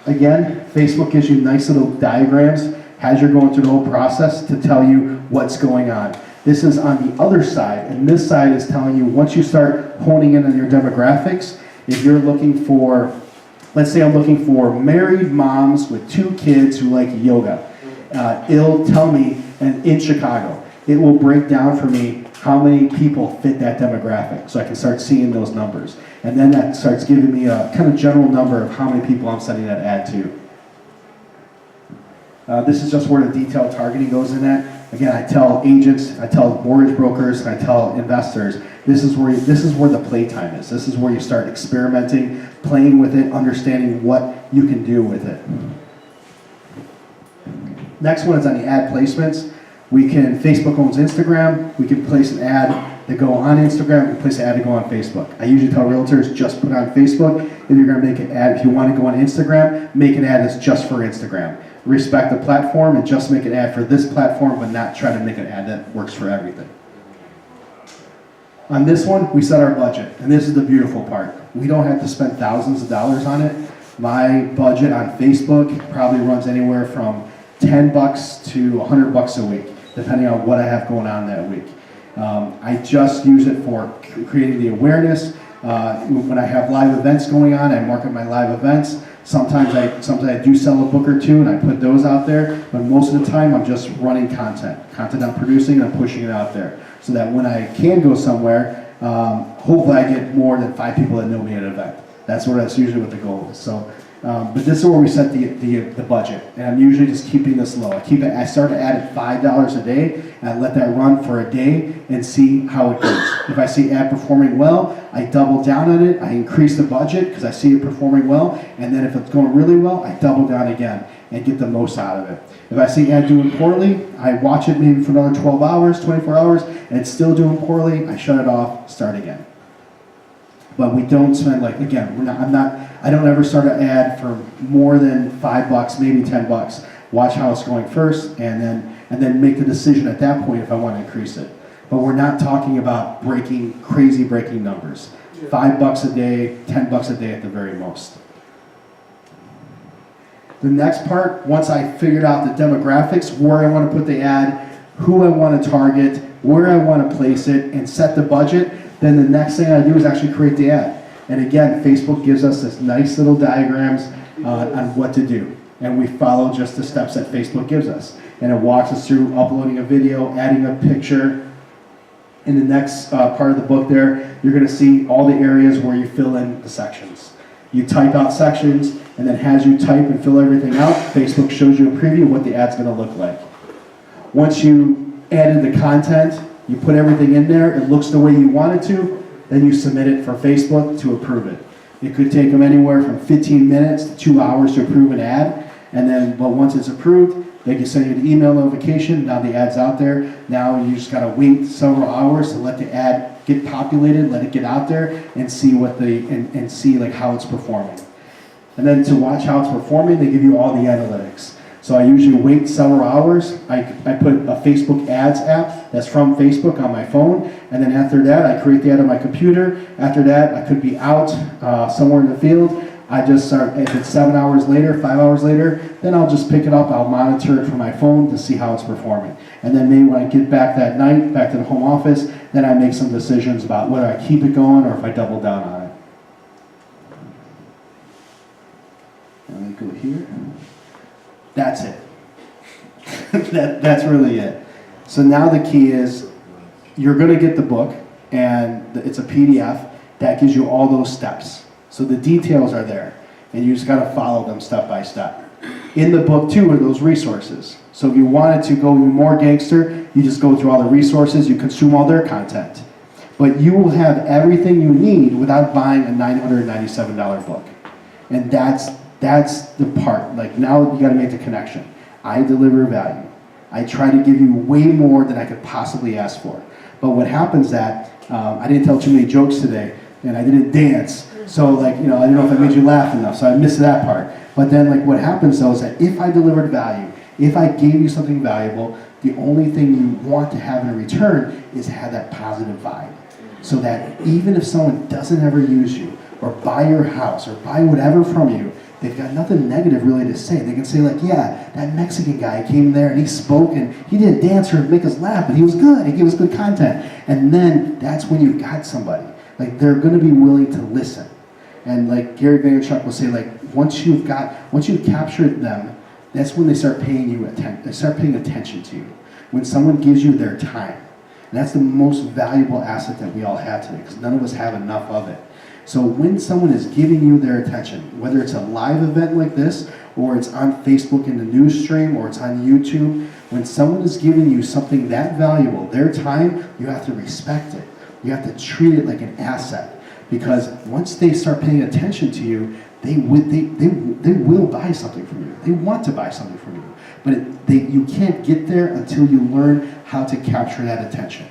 Again, Facebook gives you nice little diagrams as you're going through the whole process to tell you what's going on. This is on the other side, and this side is telling you once you start honing in on your demographics, if you're looking for, let's say I'm looking for married moms with 2 kids who like yoga, it'll tell me, and in Chicago, it will break down for me how many people fit that demographic, so I can start seeing those numbers. And then that starts giving me a kind of general number of how many people I'm sending that ad to. This is just where the detailed targeting goes in at. Again, I tell agents, I tell mortgage brokers, I tell investors, this is where the playtime is. This is where you start experimenting, playing with it, understanding what you can do with it. Next one is on the ad placements. Facebook owns Instagram. We can place an ad to go on Instagram. We can place an ad to go on Facebook. I usually tell realtors just put on Facebook. If you're going to make an ad, if you want to go on Instagram, make an ad that's just for Instagram. Respect the platform and just make an ad for this platform, but not try to make an ad that works for everything. On this one, we set our budget, and this is the beautiful part. We don't have to spend thousands of dollars on it. My budget on Facebook probably runs anywhere from $10 to $100 a week, depending on what I have going on that week. I just use it for creating the awareness. When I have live events going on, I market my live events. Sometimes I do sell a book or two and I put those out there, but most of the time I'm just running content I'm producing, and I'm pushing it out there, so that when I can go somewhere, hopefully I get more than 5 people that know me at an event. That's usually what the goal is. So, but this is where we set the budget, and I'm usually just keeping this low. I start to add at $5 a day, and I let that run for a day and see how it goes. If I see ad performing well, I double down on it. I increase the budget because I see it performing well, and then if it's going really well, I double down again and get the most out of it. If I see ad doing poorly, I watch it maybe for another 12 hours, 24 hours, and it's still doing poorly, I shut it off, start again. But we don't spend, I don't ever start an ad for more than $5, maybe $10. Watch how it's going first, and then make the decision at that point if I want to increase it. But we're not talking about crazy breaking numbers. $5 a day, $10 a day at the very most. The next part, once I figured out the demographics, where I want to put the ad, who I want to target, where I want to place it, and set the budget, then the next thing I do is actually create the ad. And again, Facebook gives us this nice little diagrams on what to do. And we follow just the steps that Facebook gives us. and it walks us through uploading a video, adding a picture. In the next part of the book there, you're going to see all the areas where you fill in the sections. You type out sections, and then as you type and fill everything out, Facebook shows you a preview of what the ad's going to look like. Once you added the content, you put everything in there, it looks the way you want it to, then you submit it for Facebook to approve it. It could take them anywhere from 15 minutes to 2 hours to approve an ad, and then, but once it's approved, they can send you the email notification. Now the ad's out there. Now you just gotta wait several hours to let the ad get populated, let it get out there, and see what and see like how it's performing. And then to watch how it's performing, they give you all the analytics. So I usually wait several hours. I put a Facebook ads app that's from Facebook on my phone, and then after that, I create the ad on my computer. After that, I could be out somewhere in the field. I just start, if it's 7 hours later, 5 hours later, then I'll just pick it up, I'll monitor it from my phone to see how it's performing. And then maybe when I get back that night, back to the home office, then I make some decisions about whether I keep it going or if I double down on it. Let me go here. That's it. That's really it. So now the key is, you're gonna get the book, and it's a PDF that gives you all those steps. So the details are there, and you just gotta follow them step by step. In the book too are those resources. So if you wanted to go even more gangster, you just go through all the resources, you consume all their content. But you will have everything you need without buying a $997 book. And that's the part. Like, now you gotta make the connection. I deliver value. I try to give you way more than I could possibly ask for. But what happens that, I didn't tell too many jokes today, and I didn't dance. So like, I don't know if I made you laugh enough, so I missed that part. But then like what happens though is that if I delivered value, if I gave you something valuable, the only thing you want to have in return is have that positive vibe. So that even if someone doesn't ever use you, or buy your house, or buy whatever from you, they've got nothing negative really to say. They can say like, yeah, that Mexican guy came there and he spoke and he didn't dance or make us laugh, but he was good, he gave us good content. And then that's when you've got somebody. Like, they're gonna be willing to listen. And like Gary Vaynerchuk will say, like, once you've captured them, that's when they start paying attention to you. When someone gives you their time. And that's the most valuable asset that we all have today, because none of us have enough of it. So when someone is giving you their attention, whether it's a live event like this, or it's on Facebook in the news stream, or it's on YouTube, when someone is giving you something that valuable, their time, you have to respect it. You have to treat it like an asset. Because once they start paying attention to you, they will buy something from you. They want to buy something from you. But you can't get there until you learn how to capture that attention.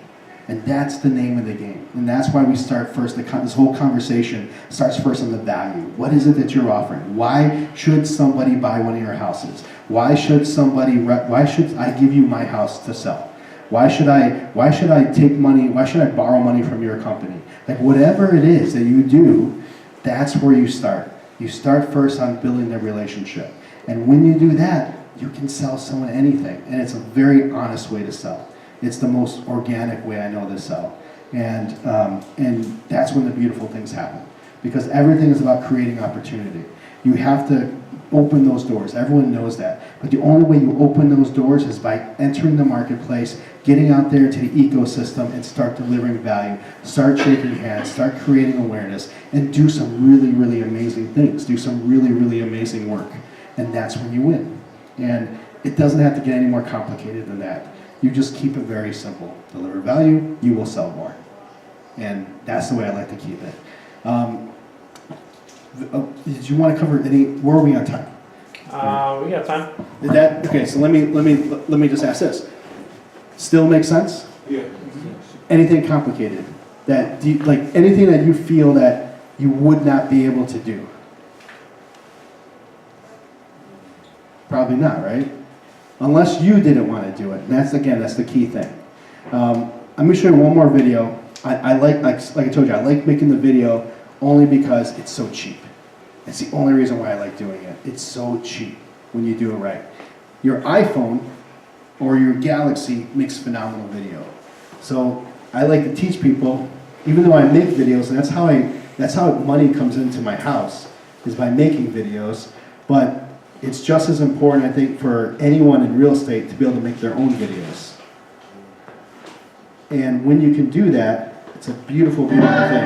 And that's the name of the game. And that's why we start first, this whole conversation starts first on the value. What is it that you're offering? Why should somebody buy one of your houses? Why should I give you my house to sell? Why should I take money, why should I borrow money from your company? Like, whatever it is that you do, that's where you start. You start first on building the relationship. And when you do that, you can sell someone anything. And it's a very honest way to sell. It's the most organic way I know to sell. And that's when the beautiful things happen. Because everything is about creating opportunity. You have to open those doors. Everyone knows that. But the only way you open those doors is by entering the marketplace, getting out there to the ecosystem, and start delivering value. Start shaking hands, start creating awareness, and do some really, really amazing things. Do some really, really amazing work. And that's when you win. And it doesn't have to get any more complicated than that. You just keep it very simple. Deliver value, you will sell more. And that's the way I like to keep it. Did you want to cover any? Where are we on time? We got time. Okay? So let me just ask this. Still make sense? Yeah. Anything complicated like anything that you feel that you would not be able to do? Probably not, right? Unless you didn't want to do it. And that's the key thing. I'm going to show you one more video. I like I told you, I like making the video only because it's so cheap. It's the only reason why I like doing it. It's so cheap when you do it right. Your iPhone or your Galaxy makes phenomenal video. So I like to teach people, even though I make videos, and that's how money comes into my house, is by making videos. But it's just as important, I think, for anyone in real estate to be able to make their own videos. And when you can do that, it's a beautiful, beautiful thing.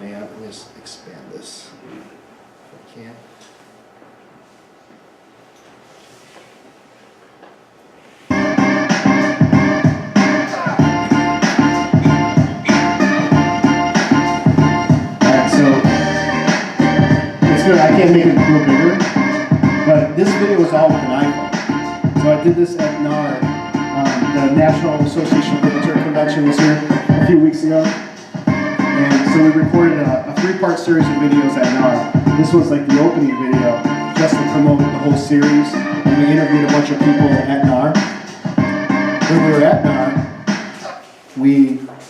Hang on, let me just expand this. If I can. Alright, so it's good. I can't make it real bigger, but this video was all with an iPhone. So I did this at NAR, the National Association of Realtor Convention was here a few weeks ago. And so we recorded a 3-part series of videos at NAR. This was like the opening video, just to promote the whole series. And we interviewed a bunch of people at NAR. When we were at NAR,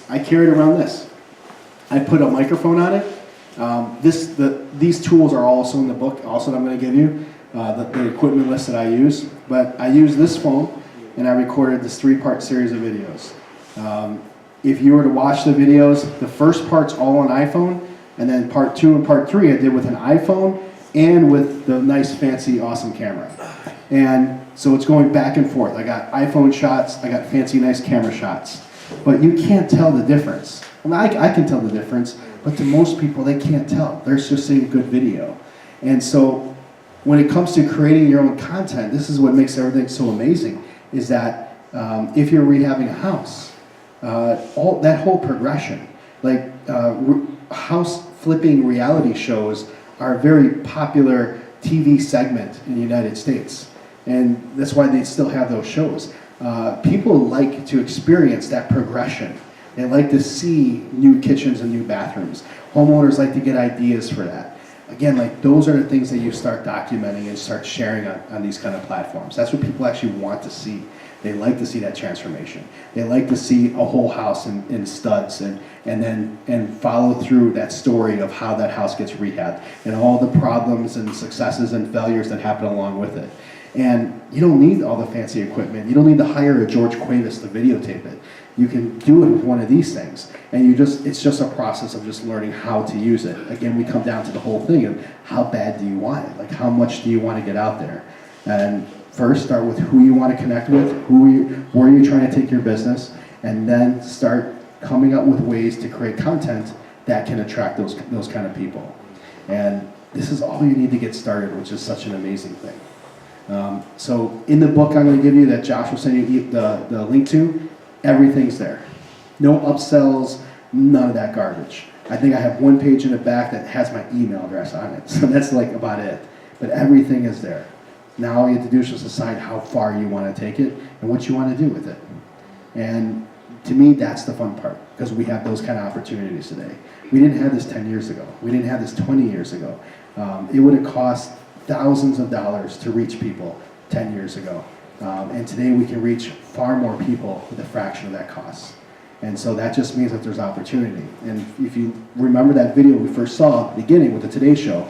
I carried around this. I put a microphone on it. These tools are also in the book, also that I'm going to give you. The equipment list that I use, but I use this phone and I recorded this 3-part series of videos. If you were to watch the videos, the first part's all on iPhone, and then part 2 and part 3 I did with an iPhone and with the nice, fancy, awesome camera. And so it's going back and forth. I got iPhone shots, I got fancy, nice camera shots. But you can't tell the difference. I mean, I can tell the difference, but to most people, they can't tell. They're just seeing good video. And so when it comes to creating your own content, this is what makes everything so amazing, is that if you're rehabbing a house, that whole progression, like house flipping reality shows are a very popular TV segment in the United States. And that's why they still have those shows. People like to experience that progression. They like to see new kitchens and new bathrooms. Homeowners like to get ideas for that. Again, like those are the things that you start documenting and start sharing on these kind of platforms. That's what people actually want to see. They like to see that transformation. They like to see a whole house in studs and follow through that story of how that house gets rehabbed and all the problems and successes and failures that happen along with it. And you don't need all the fancy equipment. You don't need to hire a George Cuevas to videotape it. You can do it with one of these things. And it's just a process of just learning how to use it. Again, we come down to the whole thing of how bad do you want it? Like how much do you want to get out there? And first start with who you want to connect with, where you're trying to take your business, and then start coming up with ways to create content that can attract those kind of people. And this is all you need to get started, which is such an amazing thing. So in the book I'm going to give you that Josh will send you the link to, everything's there. No upsells, none of that garbage. I think I have one page in the back that has my email address on it, so that's like about it. But everything is there. Now all you have to do is just decide how far you want to take it and what you want to do with it. And to me, that's the fun part, because we have those kind of opportunities today. We didn't have this 10 years ago. We didn't have this 20 years ago. It would have cost thousands of dollars to reach people 10 years ago. And today we can reach far more people with a fraction of that cost. And so that just means that there's opportunity. And if you remember that video we first saw at the beginning with the Today Show,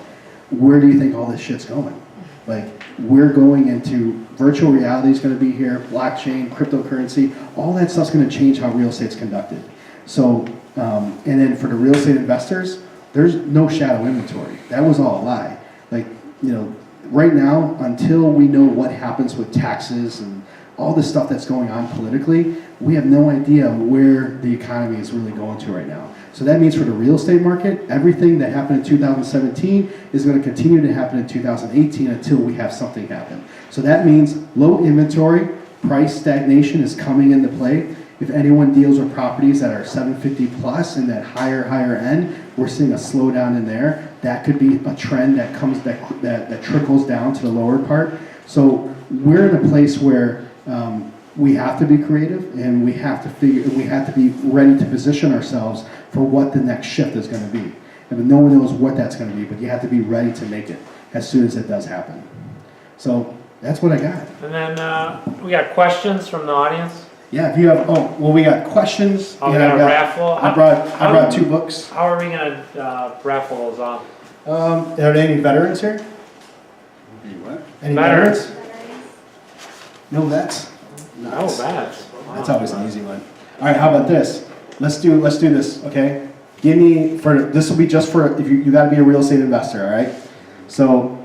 where do you think all this shit's going? Like, we're going into virtual reality is going to be here, blockchain, cryptocurrency, all that stuff's going to change how real estate's conducted. So, and then for the real estate investors, there's no shadow inventory. That was all a lie. Like, you know, right now, until we know what happens with taxes and all this stuff that's going on politically, we have no idea where the economy is really going to right now. So that means for the real estate market, everything that happened in 2017 is going to continue to happen in 2018 until we have something happen. So that means low inventory, price stagnation is coming into play. If anyone deals with properties that are 750 plus and that higher end, we're seeing a slowdown in there. That could be a trend that comes that trickles down to the lower part. So we're in a place where we have to be creative, and we have to be ready to position ourselves for what the next shift is going to be. And no one knows what that's going to be, but you have to be ready to make it as soon as it does happen. So that's what I got. And then we got questions from the audience. Yeah, if you have, we got questions. Oh, we got a raffle. I brought 2 books. How are we going to raffle those off? Are there any veterans here? What? Any Veterans. No vets? No, that's. That's always an easy one. All right, how about this? Let's do this, okay? Give me, this will be just for, if you gotta be a real estate investor, all right? So,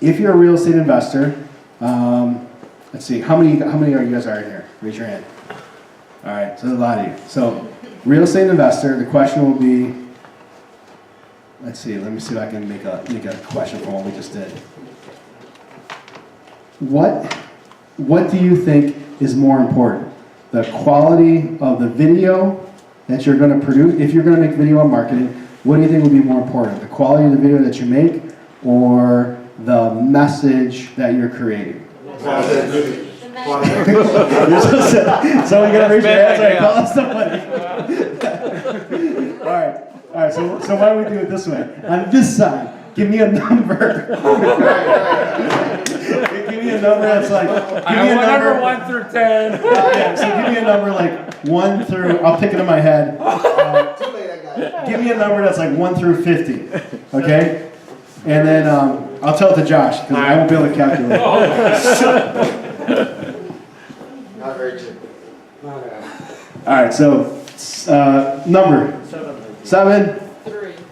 if you're a real estate investor, let's see, how many are you guys are in here? Raise your hand. All right, so there's a lot of you. So, real estate investor, the question will be, let's see, let me see if I can make a question from what we just did. What do you think is more important? The quality of the video that you're going to produce? If you're going to make video on marketing, what do you think would be more important? The quality of the video that you make or the message that you're creating? So you got to raise your hands and call somebody. All right, so why don't we do it this way? On this side, give me a number. Give me a number that's like, give me a number 1 through 10. Yeah, so give me a number like 1 through, I'll pick it in my head. Give me a number that's like 1 through 50, okay? And then I'll tell it to Josh, because I won't be able to calculate. Not very good. All right, so number. 7.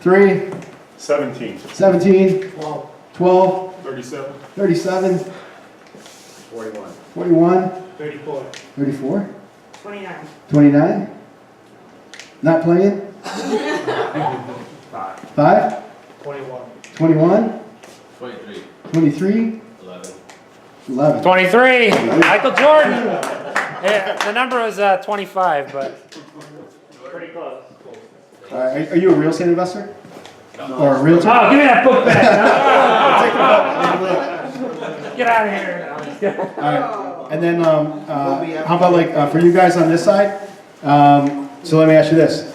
3. 17. 17. 12. 37. 37. 41. 41. 34. 34. 29. 29. Not playing? 5. 21. 21. 23. 23. 11. 23. Michael Jordan. Yeah, the number was 25, but pretty close. Are you a real estate investor? Or a realtor? Oh, give me that book back. Get out of here. All right. And then, how about like for you guys on this side? So let me ask you this: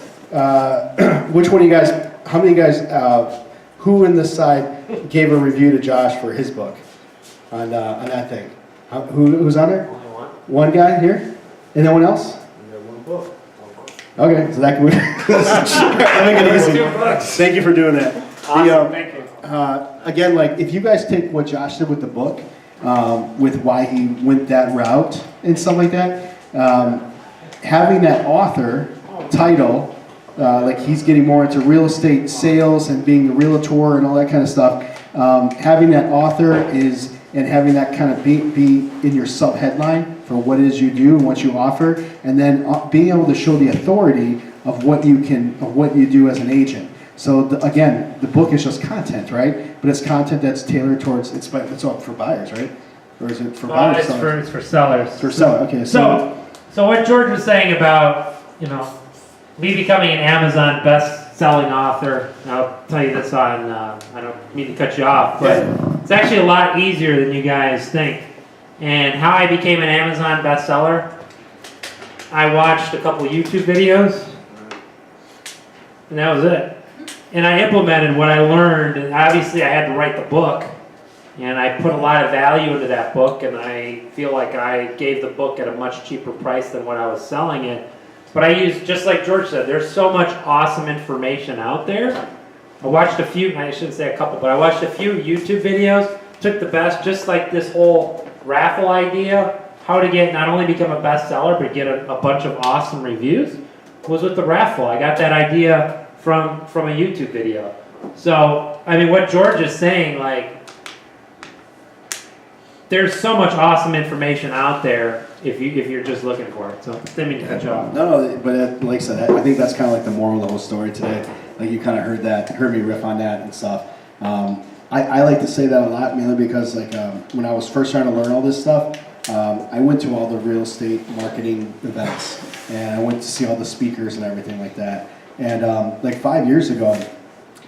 which one of you guys? How many of you guys? Who in this side gave a review to Josh for his book on that thing? Who's on there? Only one. One guy here, and no one else. Okay, so that can let me get it easy. Thank you for doing that. Awesome, thank you. Again, like if you guys take what Josh did with the book, with why he went that route and stuff like that, having that author title, like he's getting more into real estate sales and being a realtor and all that kind of stuff. Having that author is, and having that kind of be in your sub headline for what it is you do and what you offer, and then being able to show the authority of what you do as an agent. So again, the book is just content, right? But it's content that's tailored towards it's all for buyers, right? Or is it for buyers? It's for sellers. For sellers. Okay. So what George was saying about me becoming an Amazon best-selling author. I'll tell you this on. I don't mean to cut you off, but it's actually a lot easier than you guys think. And how I became an Amazon bestseller, I watched a couple YouTube videos, and that was it. And I implemented what I learned, and obviously I had to write the book, and I put a lot of value into that book, and I feel like I gave the book at a much cheaper price than what I was selling it. But I used, just like George said, there's so much awesome information out there. I watched a few, I shouldn't say a couple, but I watched a few YouTube videos, took the best, just like this whole raffle idea, how to get not only become a bestseller, but get a bunch of awesome reviews, was with the raffle. I got that idea from a YouTube video. So, I mean, what George is saying, like, there's so much awesome information out there if you're just looking for it. So, didn't mean to cut you off. No, but like I said, I think that's kind of like the moral of the whole story today. Like you kind of heard me riff on that and stuff. I like to say that a lot, mainly because like when I was first trying to learn all this stuff, I went to all the real estate marketing events, and I went to see all the speakers and everything like that. And like 5 years ago,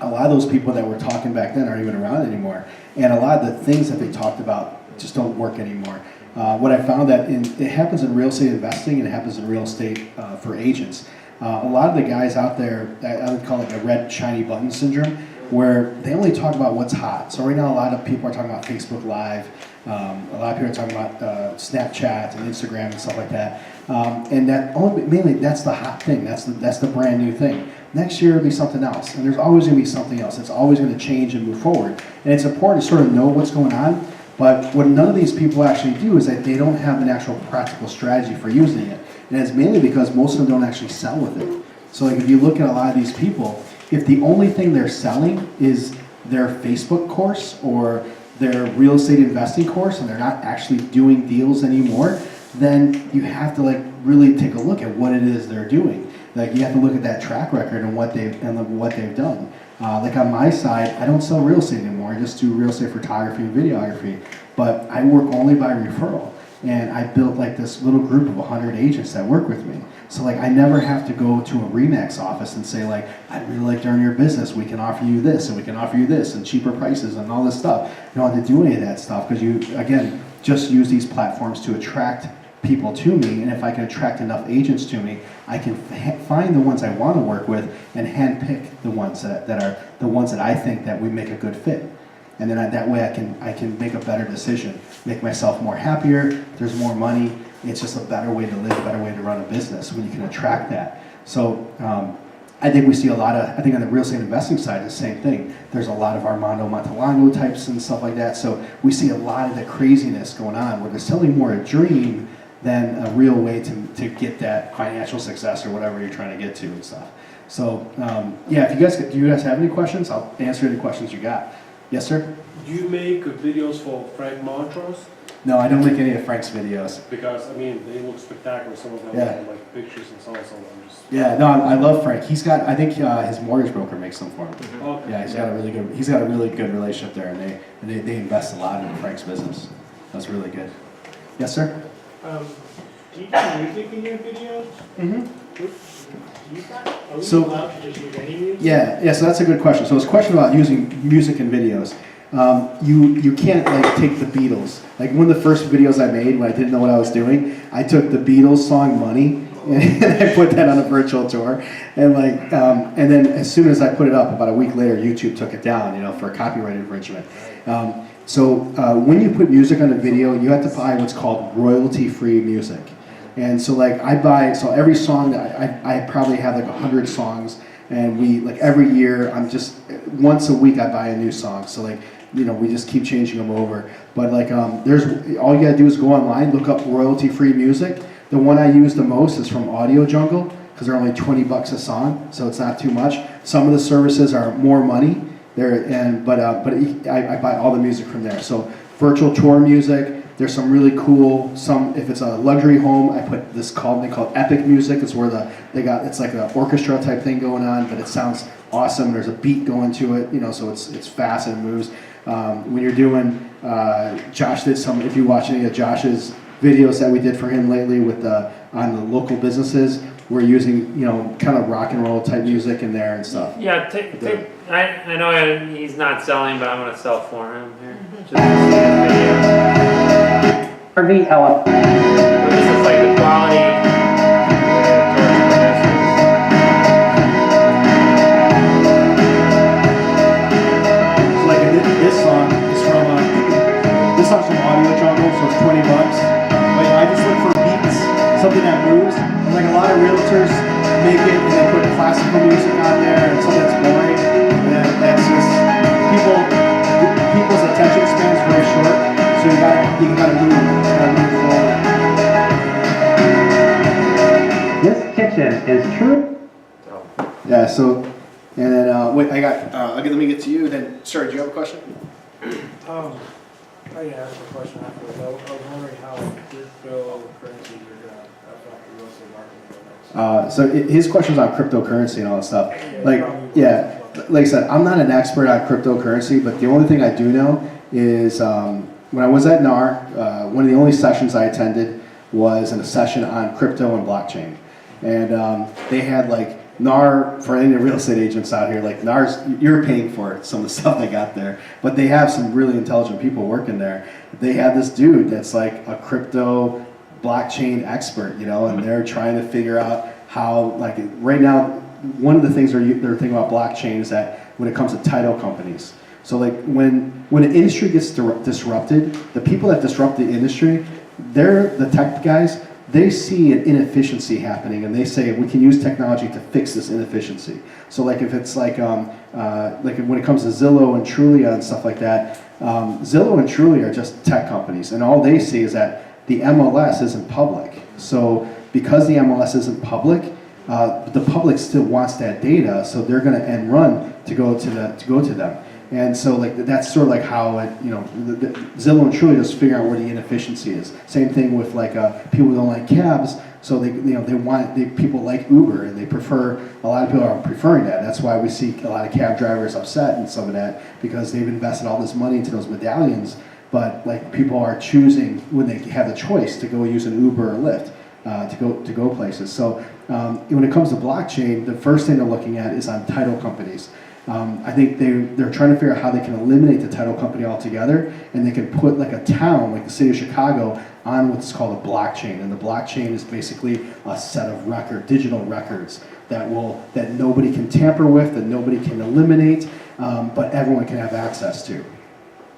a lot of those people that were talking back then aren't even around anymore. And a lot of the things that they talked about just don't work anymore. What I found that it happens in real estate investing, and it happens in real estate for agents. A lot of the guys out there, I would call it a red shiny button syndrome, where they only talk about what's hot. So right now a lot of people are talking about Facebook Live, a lot of people are talking about Snapchat and Instagram and stuff like that. And that mainly that's the hot thing, that's the brand new thing. Next year it'll be something else, and there's always going to be something else. It's always going to change and move forward. And it's important to sort of know what's going on, but what none of these people actually do is that they don't have an actual practical strategy for using it. And it's mainly because most of them don't actually sell with it. So like if you look at a lot of these people, if the only thing they're selling is their Facebook course or their real estate investing course and they're not actually doing deals anymore, then you have to like really take a look at what it is they're doing. Like you have to look at that track record and what they've done. Like on my side, I don't sell real estate anymore. I just do real estate photography and videography. But I work only by referral. And I built like this little group of 100 agents that work with me. So like I never have to go to a RE/MAX office and say like, I'd really like to earn your business. We can offer you this and we can offer you this and cheaper prices and all this stuff. You don't have to do any of that stuff because you, again, just use these platforms to attract people to me. And if I can attract enough agents to me, I can find the ones I want to work with and handpick the ones that are the ones that I think that we make a good fit. And then that way I can make a better decision, make myself more happier, there's more money, it's just a better way to live, a better way to run a business when you can attract that. So I think we see a lot of, I think on the real estate investing side, the same thing. There's a lot of Armando Montalano types and stuff like that. So we see a lot of the craziness going on where they're selling more a dream than a real way to get that financial success or whatever you're trying to get to and stuff. So yeah, do you guys have any questions? I'll answer any questions you got. Yes, sir? Do you make videos for Frank Montrose? No, I don't make any of Frank's videos. Because, I mean, they look spectacular, some of them Yeah. like pictures and so on, so I'm just... Yeah, no, I love Frank. He's got, I think his mortgage broker makes them for him. Okay. Yeah, he's got a really good relationship there, and they invest a lot in Frank's business. That's really good. Yes, sir? Do you do music in your videos? Are we So- allowed to just use any music? Yeah, so that's a good question. So it's a question about using music in videos. You can't like take the Beatles. Like one of the first videos I made when I didn't know what I was doing, I took the Beatles song "Money" and I put that on a virtual tour. And like, and then as soon as I put it up, about a week later, YouTube took it down, for copyright infringement. So when you put music on a video, you have to buy what's called royalty-free music. And so like so every song that I probably have like 100 songs, and we like every year once a week I buy a new song. So like we just keep changing them over. But like there's all you gotta do is go online, look up royalty-free music. The one I use the most is from Audio Jungle because they're only $20 a song, so it's not too much. Some of the services are more money. But I buy all the music from there. So virtual tour music. There's some really cool. If it's a luxury home, I put this thing called Epic Music. It's where it's like an orchestra type thing going on, but it sounds awesome. There's a beat going to it, so it's fast and moves. When you're doing, Josh did some. If you watch any of Josh's videos that we did for him lately on the local businesses, we're using kind of rock and roll type music in there and stuff. Yeah, I know he's not selling, but I'm going to sell for him here. Just to see his video. RV Ella. This is like the quality. Like this song is from Audio Jungle, so it's $20. But I just look for beats, something that moves. And like a lot of realtors make it and they put classical music on there and something that's boring. And that's just people's attention span is very short. So you gotta move forward. This kitchen is true. Yeah. So, and then wait, let me get to you. Then, sir, do you have a question? I can ask a question afterwards. I was wondering how cryptocurrency you're going to affect the real estate market. So his question's on cryptocurrency and all that stuff. Like I said, I'm not an expert on cryptocurrency, but the only thing I do know is when I was at NAR, one of the only sessions I attended was a session on crypto and blockchain. And they had like NAR, for any of the real estate agents out here, like NAR's, you're paying for some of the stuff they got there, but they have some really intelligent people working there. They have this dude that's like a crypto blockchain expert, and they're trying to figure out how, like right now, one of the things they're thinking about blockchain is that when it comes to title companies. So like when an industry gets disrupted, the people that disrupt the industry, they're the tech guys. They see an inefficiency happening and they say we can use technology to fix this inefficiency. So like if it's like when it comes to Zillow and Trulia and stuff like that, Zillow and Trulia are just tech companies, and all they see is that the MLS isn't public. So because the MLS isn't public, the public still wants that data, so they're going to end run to go to them. And so like that's sort of like how it, Zillow and Trulia just figure out where the inefficiency is. Same thing with like people who don't like cabs, so people like Uber and they prefer, a lot of people are preferring that. That's why we see a lot of cab drivers upset and some of that, because they've invested all this money into those medallions, but like people are choosing when they have the choice to go use an Uber or Lyft to go places. So when it comes to blockchain, the first thing they're looking at is on title companies. I think they're trying to figure out how they can eliminate the title company altogether, and they can put like a town, like the city of Chicago, on what's called a blockchain. And the blockchain is basically a set of digital records that nobody can tamper with, that nobody can eliminate, but everyone can have access to.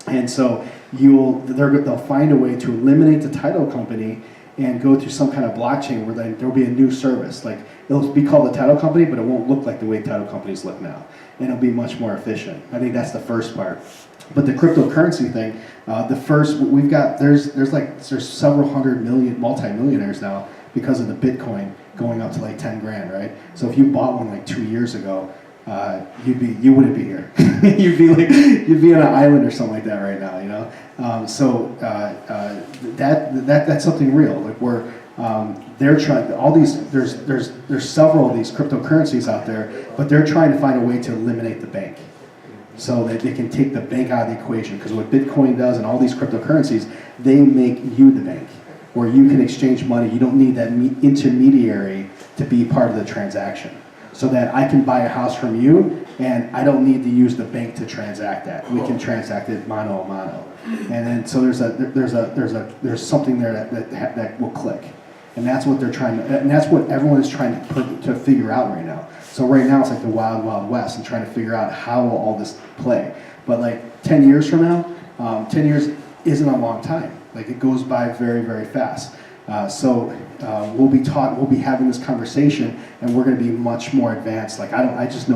And so they'll find a way to eliminate the title company and go through some kind of blockchain where there'll be a new service. Like it'll be called a title company, but it won't look like the way title companies look now. And it'll be much more efficient. I think that's the first part. But the cryptocurrency thing, there's several hundred million multimillionaires now because of the Bitcoin going up to like 10 grand, right? So if you bought one like 2 years ago, you wouldn't be here. you'd be on an island or something like that right now, that's something real. Like they're trying there's several of these cryptocurrencies out there, but they're trying to find a way to eliminate the bank, so that they can take the bank out of the equation. Because what Bitcoin does and all these cryptocurrencies, they make you the bank, where you can exchange money. You don't need that intermediary to be part of the transaction. So that I can buy a house from you, and I don't need to use the bank to transact that. We can transact it mano a mano, and then so there's something there that will click, and that's what they're trying to, and that's what everyone is trying to figure out right now. So right now it's like the wild, wild west, and trying to figure out how will all this play. But like 10 years from now, 10 years isn't a long time. Like it goes by very, very fast. We'll be having this conversation, and we're going to be much more advanced. Like I just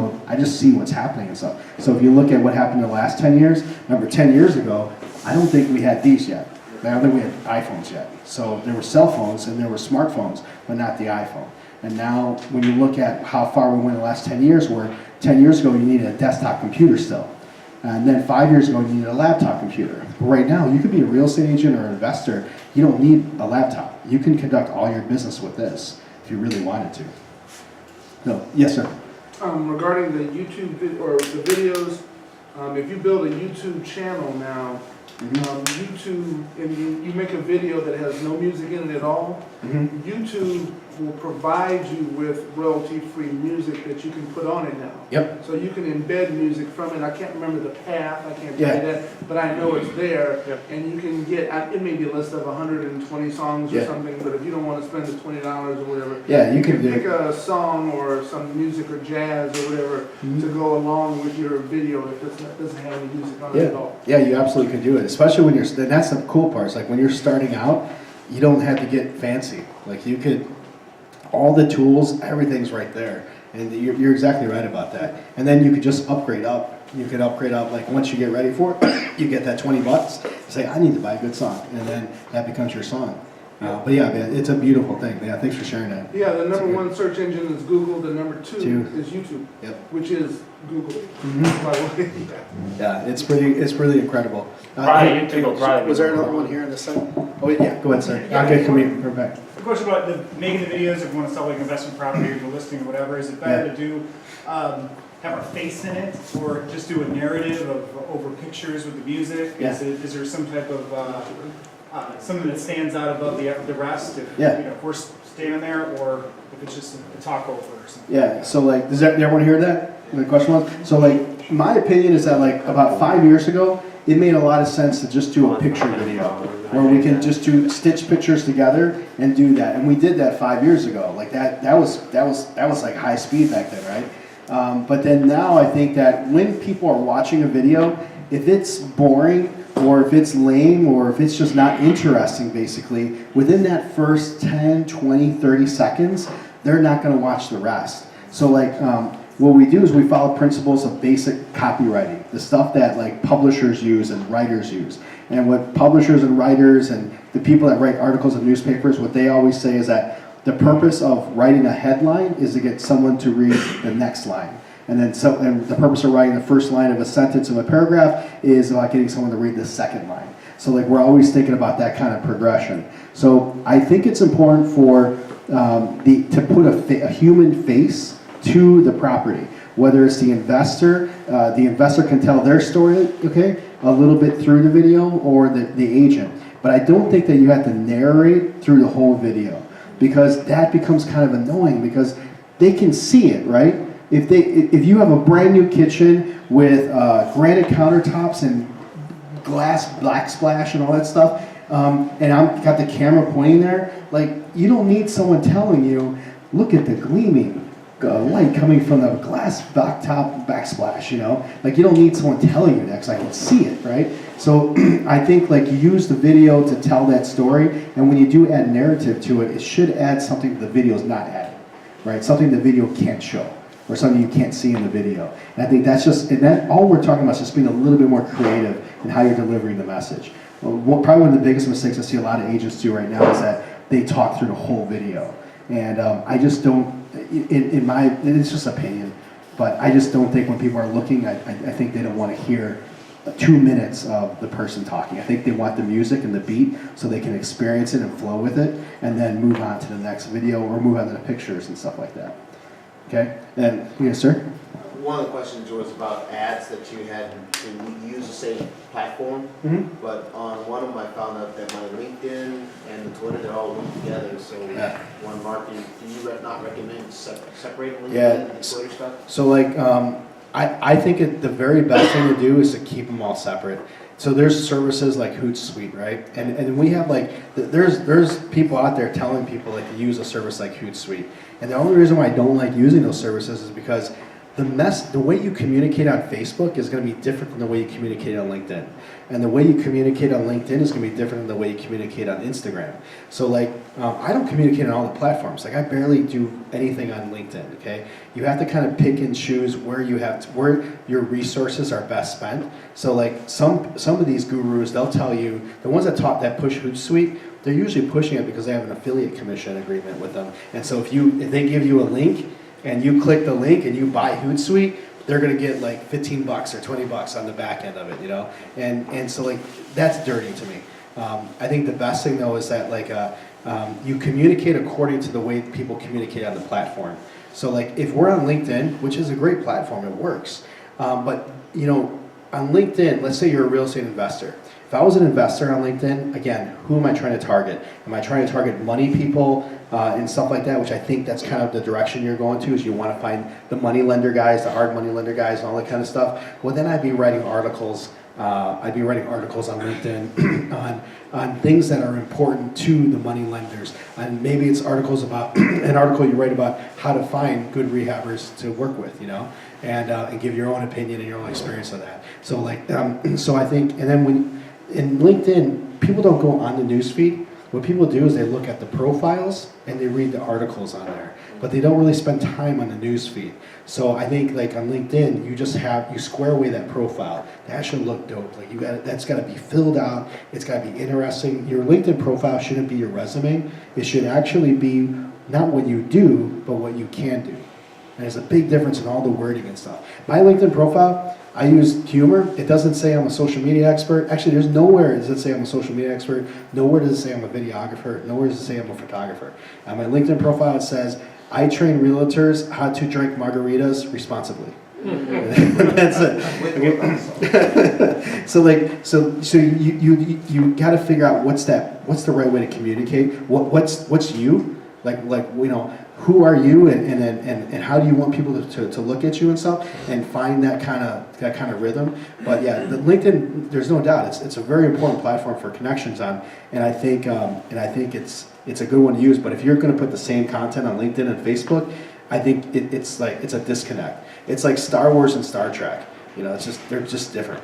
see what's happening and stuff. So if you look at what happened in the last 10 years, remember 10 years ago, I don't think we had these yet. I don't think we had iPhones yet. So there were cell phones and there were smartphones, but not the iPhone. And now when you look at how far we went in the last 10 years, where 10 years ago you needed a desktop computer still. And then 5 years ago, you needed a laptop computer. But right now, you could be a real estate agent or an investor. You don't need a laptop. You can conduct all your business with this if you really wanted to. No, yes, sir. Regarding the YouTube or the videos, if you build a YouTube channel now, YouTube, and you make a video that has no music in it at all, YouTube will provide you with royalty-free music that you can put on it now. Yep. So you can embed music from it. I can't remember the path, I can't tell you that, but I know it's there. Yep. And you can get, it may be a list of 120 songs or something, but if you don't want to spend the $20 or whatever, you can pick a song or some music or jazz or whatever to go along with your video if it doesn't have any music on it at all. Yeah, you absolutely can do it, especially when that's the cool part. It's like when you're starting out, you don't have to get fancy. Like you could, all the tools, everything's right there. And you're exactly right about that. And then you could just upgrade up. You could upgrade up, like once you get ready for it, you get that $20, say, I need to buy a good song. And then that becomes your song. But yeah, man, it's a beautiful thing. Yeah, thanks for sharing that. Yeah, the number one search engine is Google. The number two is YouTube, which is Google. Yeah, it's really incredible. Was there another one here on this side? Oh yeah, go ahead, sir. Okay, come here, come back. A question about making the videos. If you want to sell like investment property or the listing or whatever, is it better to do have our face in it, or just do a narrative of over pictures with the music? Yeah. Is there some type of something that stands out above the rest? If if we're standing there, or if it's just a talk over or something? Yeah. So like, does everyone hear that? The question was. So like, my opinion is that like about 5 years ago, it made a lot of sense to just do a picture video where we can just stitch pictures together and do that. And we did that 5 years ago. Like that was like high speed back then, right? But then now I think that when people are watching a video, if it's boring or if it's lame or if it's just not interesting, basically, within that first 10, 20, 30 seconds, they're not going to watch the rest. So like, what we do is we follow principles of basic copywriting, the stuff that like publishers use and writers use. And what publishers and writers and the people that write articles in newspapers, what they always say is that The purpose of writing a headline is to get someone to read the next line. And the purpose of writing the first line of a sentence of a paragraph is about getting someone to read the second line. So like we're always thinking about that kind of progression. So I think it's important for to put a human face to the property. Whether it's the investor can tell their story, okay, a little bit through the video, or the agent. But I don't think that you have to narrate through the whole video, because that becomes kind of annoying because they can see it, right? If you have a brand new kitchen with granite countertops and glass backsplash and all that stuff, and I've got the camera pointing there, like you don't need someone telling you, look at the gleaming light coming from the glass blacktop backsplash, you know? Like you don't need someone telling you that because I can see it, right? So I think like you use the video to tell that story, and when you do add narrative to it, it should add something that the video is not adding, right? Something the video can't show, or something you can't see in the video. And I think that's just, and that all we're talking about is just being a little bit more creative in how you're delivering the message. Probably one of the biggest mistakes I see a lot of agents do right now is that they talk through the whole video. And I just don't, it's just opinion, but I just don't think when people are looking, I think they don't want to hear 2 minutes of the person talking. I think they want the music and the beat so they can experience it and flow with it, and then move on to the next video or move on to the pictures and stuff like that. Okay? And yes, sir? One of the questions was about ads that you had to use the same platform, but on one of them I found out that my LinkedIn and the Twitter, they're all linked together, so one marketing, do you not recommend separating LinkedIn and Twitter stuff? So like, I think the very best thing to do is to keep them all separate. So there's services like Hootsuite, right? And we have like, there's people out there telling people like to use a service like Hootsuite. And the only reason why I don't like using those services is because the way you communicate on Facebook is going to be different than the way you communicate on LinkedIn. And the way you communicate on LinkedIn is going to be different than the way you communicate on Instagram. So like, I don't communicate on all the platforms. Like I barely do anything on LinkedIn, okay? You have to kind of pick and choose where your resources are best spent. So like some of these gurus, they'll tell you, the ones that push Hootsuite, they're usually pushing it because they have an affiliate commission agreement with them. And so if they give you a link, and you click the link and you buy Hootsuite, they're gonna get like $15 or $20 on the back end of it, you know? And so like, that's dirty to me. I think the best thing though is that like, you communicate according to the way people communicate on the platform. So like, if we're on LinkedIn, which is a great platform, it works. But you know, on LinkedIn, let's say you're a real estate investor. If I was an investor on LinkedIn, again, who am I trying to target? Am I trying to target money people and stuff like that, which I think that's kind of the direction you're going to, is you want to find the money lender guys, the hard money lender guys, and all that kind of stuff. Well, then I'd be writing articles. On LinkedIn on things that are important to the money lenders. And maybe it's articles about, an article you write about how to find good rehabbers to work with, you know, and give your own opinion and your own experience of that. So like, so I think, and then in LinkedIn, people don't go on the newsfeed. What people do is they look at the profiles and they read the articles on there, but they don't really spend time on the newsfeed. So I think like on LinkedIn, you square away that profile. That should look dope. Like that's got to be filled out. It's got to be interesting. Your LinkedIn profile shouldn't be your resume. It should actually be not what you do, but what you can do. And there's a big difference in all the wording and stuff. My LinkedIn profile, I use humor. It doesn't say I'm a social media expert. Actually, there's nowhere does it say I'm a social media expert. Nowhere does it say I'm a videographer. Nowhere does it say I'm a photographer. On my LinkedIn profile, it says, I train realtors how to drink margaritas responsibly. That's it. Okay. So you got to figure out what's the right way to communicate. What's you? Like you know, who are you, and how do you want people to look at you and stuff, and find that kind of rhythm. But yeah, the LinkedIn, there's no doubt it's a very important platform for connections on, and I think it's a good one to use. But if you're going to put the same content on LinkedIn and Facebook, I think it's a disconnect. It's like Star Wars and Star Trek. You know, they're just different.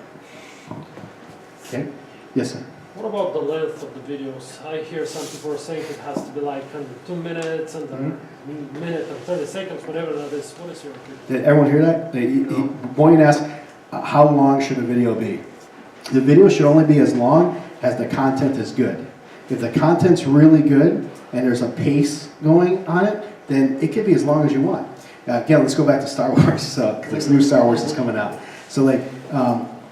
Okay. Yes, sir. What about the length of the videos? I hear some people are saying it has to be like under 2 minutes and a minute and 30 seconds, whatever that is. What is your opinion? Did everyone hear that? Boyan asked, how long should a video be? The video should only be as long as the content is good. If the content's really good and there's a pace going on it, then it could be as long as you want. Again, let's go back to Star Wars. So, this new Star Wars is coming out. So, like,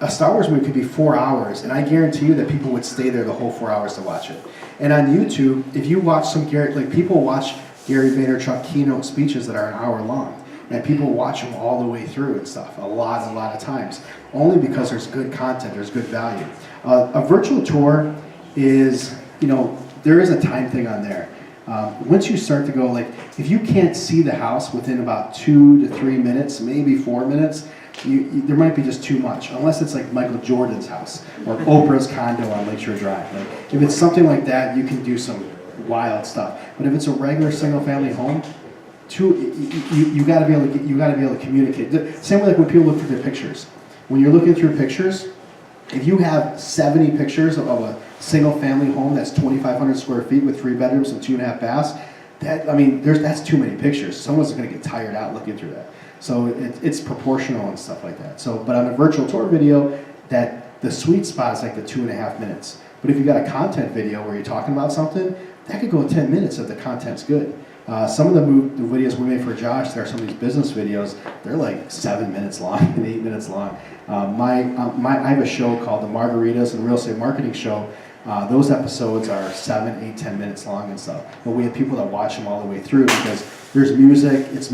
a Star Wars movie could be 4 hours, and I guarantee you that people would stay there the whole 4 hours to watch it. And on YouTube, if you watch people watch Gary Vaynerchuk keynote speeches that are an hour long, and people watch them all the way through and stuff, a lot of times, only because there's good content, there's good value. A virtual tour is, there is a time thing on there. Once you start to go, like, if you can't see the house within about 2 to 3 minutes, maybe 4 minutes, there might be just too much, unless it's like Michael Jordan's house or Oprah's condo on Lakeshore Drive. Like, if it's something like that, you can do some wild stuff. But if it's a regular single-family home, you got to be able to communicate. Same way like when people look through their pictures. When you're looking through pictures, if you have 70 pictures of a single-family home that's 2,500 square feet with 3 bedrooms and 2.5 baths, that's too many pictures. Someone's going to get tired out looking through that. So it's proportional and stuff like that. So, but on a virtual tour video, that the sweet spot is like the 2.5 minutes. But if you got a content video where you're talking about something, that could go 10 minutes if the content's good. Some of the videos we made for Josh, there are some of these business videos, they're like 7 minutes long and 8 minutes long. I have a show called The Margaritas and Real Estate Marketing Show. Those episodes are 7, 8, 10 minutes long and stuff. But we have people that watch them all the way through because there's music, it's